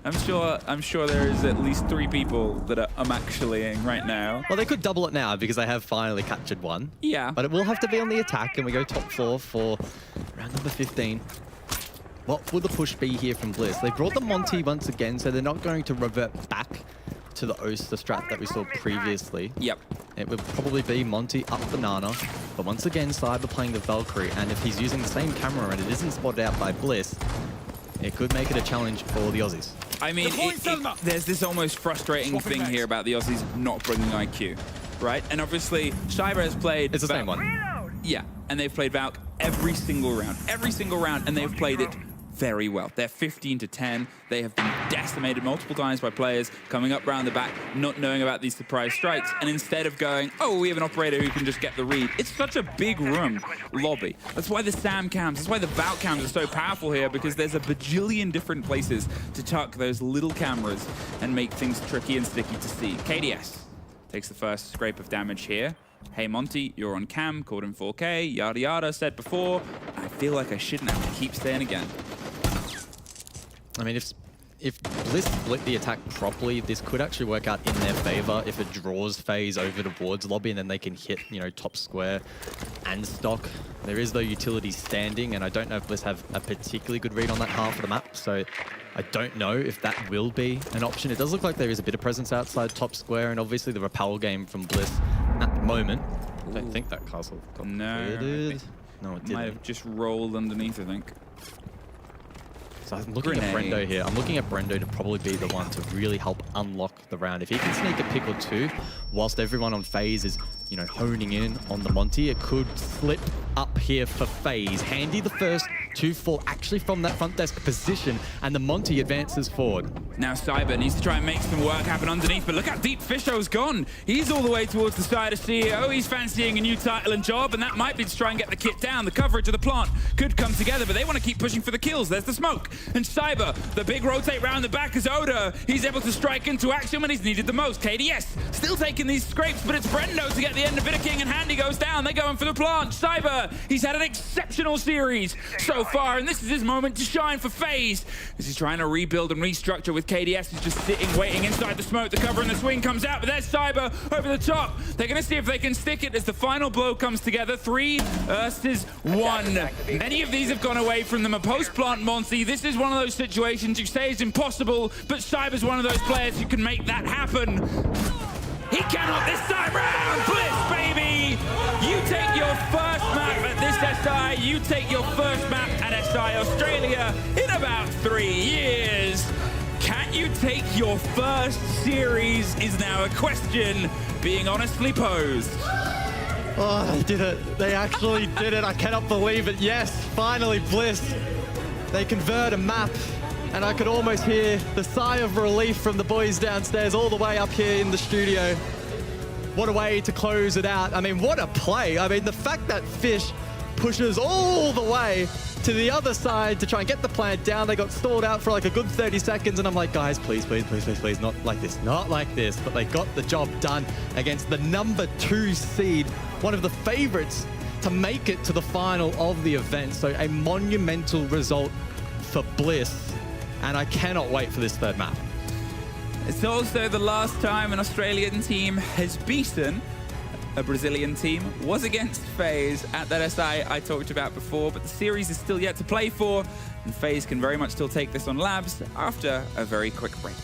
I'm sure there is at least 3 people that are actually-ing right now. Well, they could double it now because they have finally captured one. Yeah. But it will have to be on the attack, and we go top 4 for round number 15. What will the push be here from Bliss? They brought the Monty once again, so they're not going to revert back to the Oster strat that we saw previously. Yep. It would probably be Monty up Banana, but once again, Cyber playing the Valkyrie, and if he's using the same camera and it isn't spotted out by Bliss, it could make it a challenge for the Aussies. I mean, there's this almost frustrating thing here about the Aussies not bringing IQ, right? And obviously, Cyber has played... It's the same one. Yeah, and they've played Valk every single round, and they've played it very well. They're 15-10. They have been decimated multiple times by players coming up round the back, not knowing about these surprise strikes, and instead of going, oh, we have an operator who can just get the read. It's such a big room lobby. That's why the SAM cams, that's why the Valk cams are so powerful here, because there's a bajillion different places to tuck those little cameras and make things tricky and sticky to see. KDS takes the first scrape of damage here. Hey Monty, you're on cam, caught in 4K, yada yada, said before. I feel like I shouldn't have to keep saying again. I mean, if Bliss split the attack properly, this could actually work out in their favor if it draws phase over towards lobby and then they can hit, you know, top square and stock. There is, though, utility standing, and I don't know if Bliss have a particularly good read on that half of the map, so I don't know if that will be an option. It does look like there is a bit of presence outside top square, and obviously the repel game from Bliss at the moment. I don't think that castle got cleared. No, it didn't. Might have just rolled underneath, I think. So I'm looking at Brendo here. I'm looking at Brendo to probably be the one to really help unlock the round. If he can sneak a pick or two, whilst everyone on phase is, you know, honing in on the Monty, it could slip up here for phase. Handy the first 2-4 actually from that front desk position, and the Monty advances forward. Now Cyber needs to try and make some work happen underneath, but look how deep Fisho's gone. He's all the way towards the side of CEO. He's fancying a new title and job, and that might be to try and get the kit down. The coverage of the plant could come together, but they want to keep pushing for the kills. There's the smoke. And Cyber, the big rotate round the back is Oda. He's able to strike into action when he's needed the most. KDS still taking these scrapes, but it's Brendo to get the end of Vitter King, and Handy goes down. They're going for the plant. Cyber, he's had an exceptional series so far, and this is his moment to shine for FaZe. As he's trying to rebuild and restructure with KDS, who's just sitting, waiting inside the smoke. The cover and the swing comes out, but there's Cyber over the top. They're going to see if they can stick it as the final blow comes together. 3 versus 1. Many of these have gone away from them. A post-plant Monty. This is one of those situations you say is impossible, but Cyber's one of those players who can make that happen. He cannot this time round. Bliss, baby! You take your first map at this SI. You take your first map at SI Australia in about 3 years. Can you take your first series is now a question being honestly posed. Oh, they did it. They actually did it. I cannot believe it. Yes, finally, Bliss. They convert a map, and I could almost hear the sigh of relief from the boys downstairs all the way up here in the studio. What a way to close it out. I mean, what a play. I mean, the fact that Fish pushes all the way to the other side to try and get the plant down. They got stalled out for like a good 30 seconds, and I'm like, guys, please, please, please, please, please, not like this, not like this. But they got the job done against the number 2 seed, one of the favorites to make it to the final of the event. So a monumental result for Bliss, and I cannot wait for this third map. It's also the last time an Australian team has beaten a Brazilian team. Was against FaZe at that SI I talked about before, but the series is still yet to play for, and FaZe can very much still take this on Labs after a very quick break.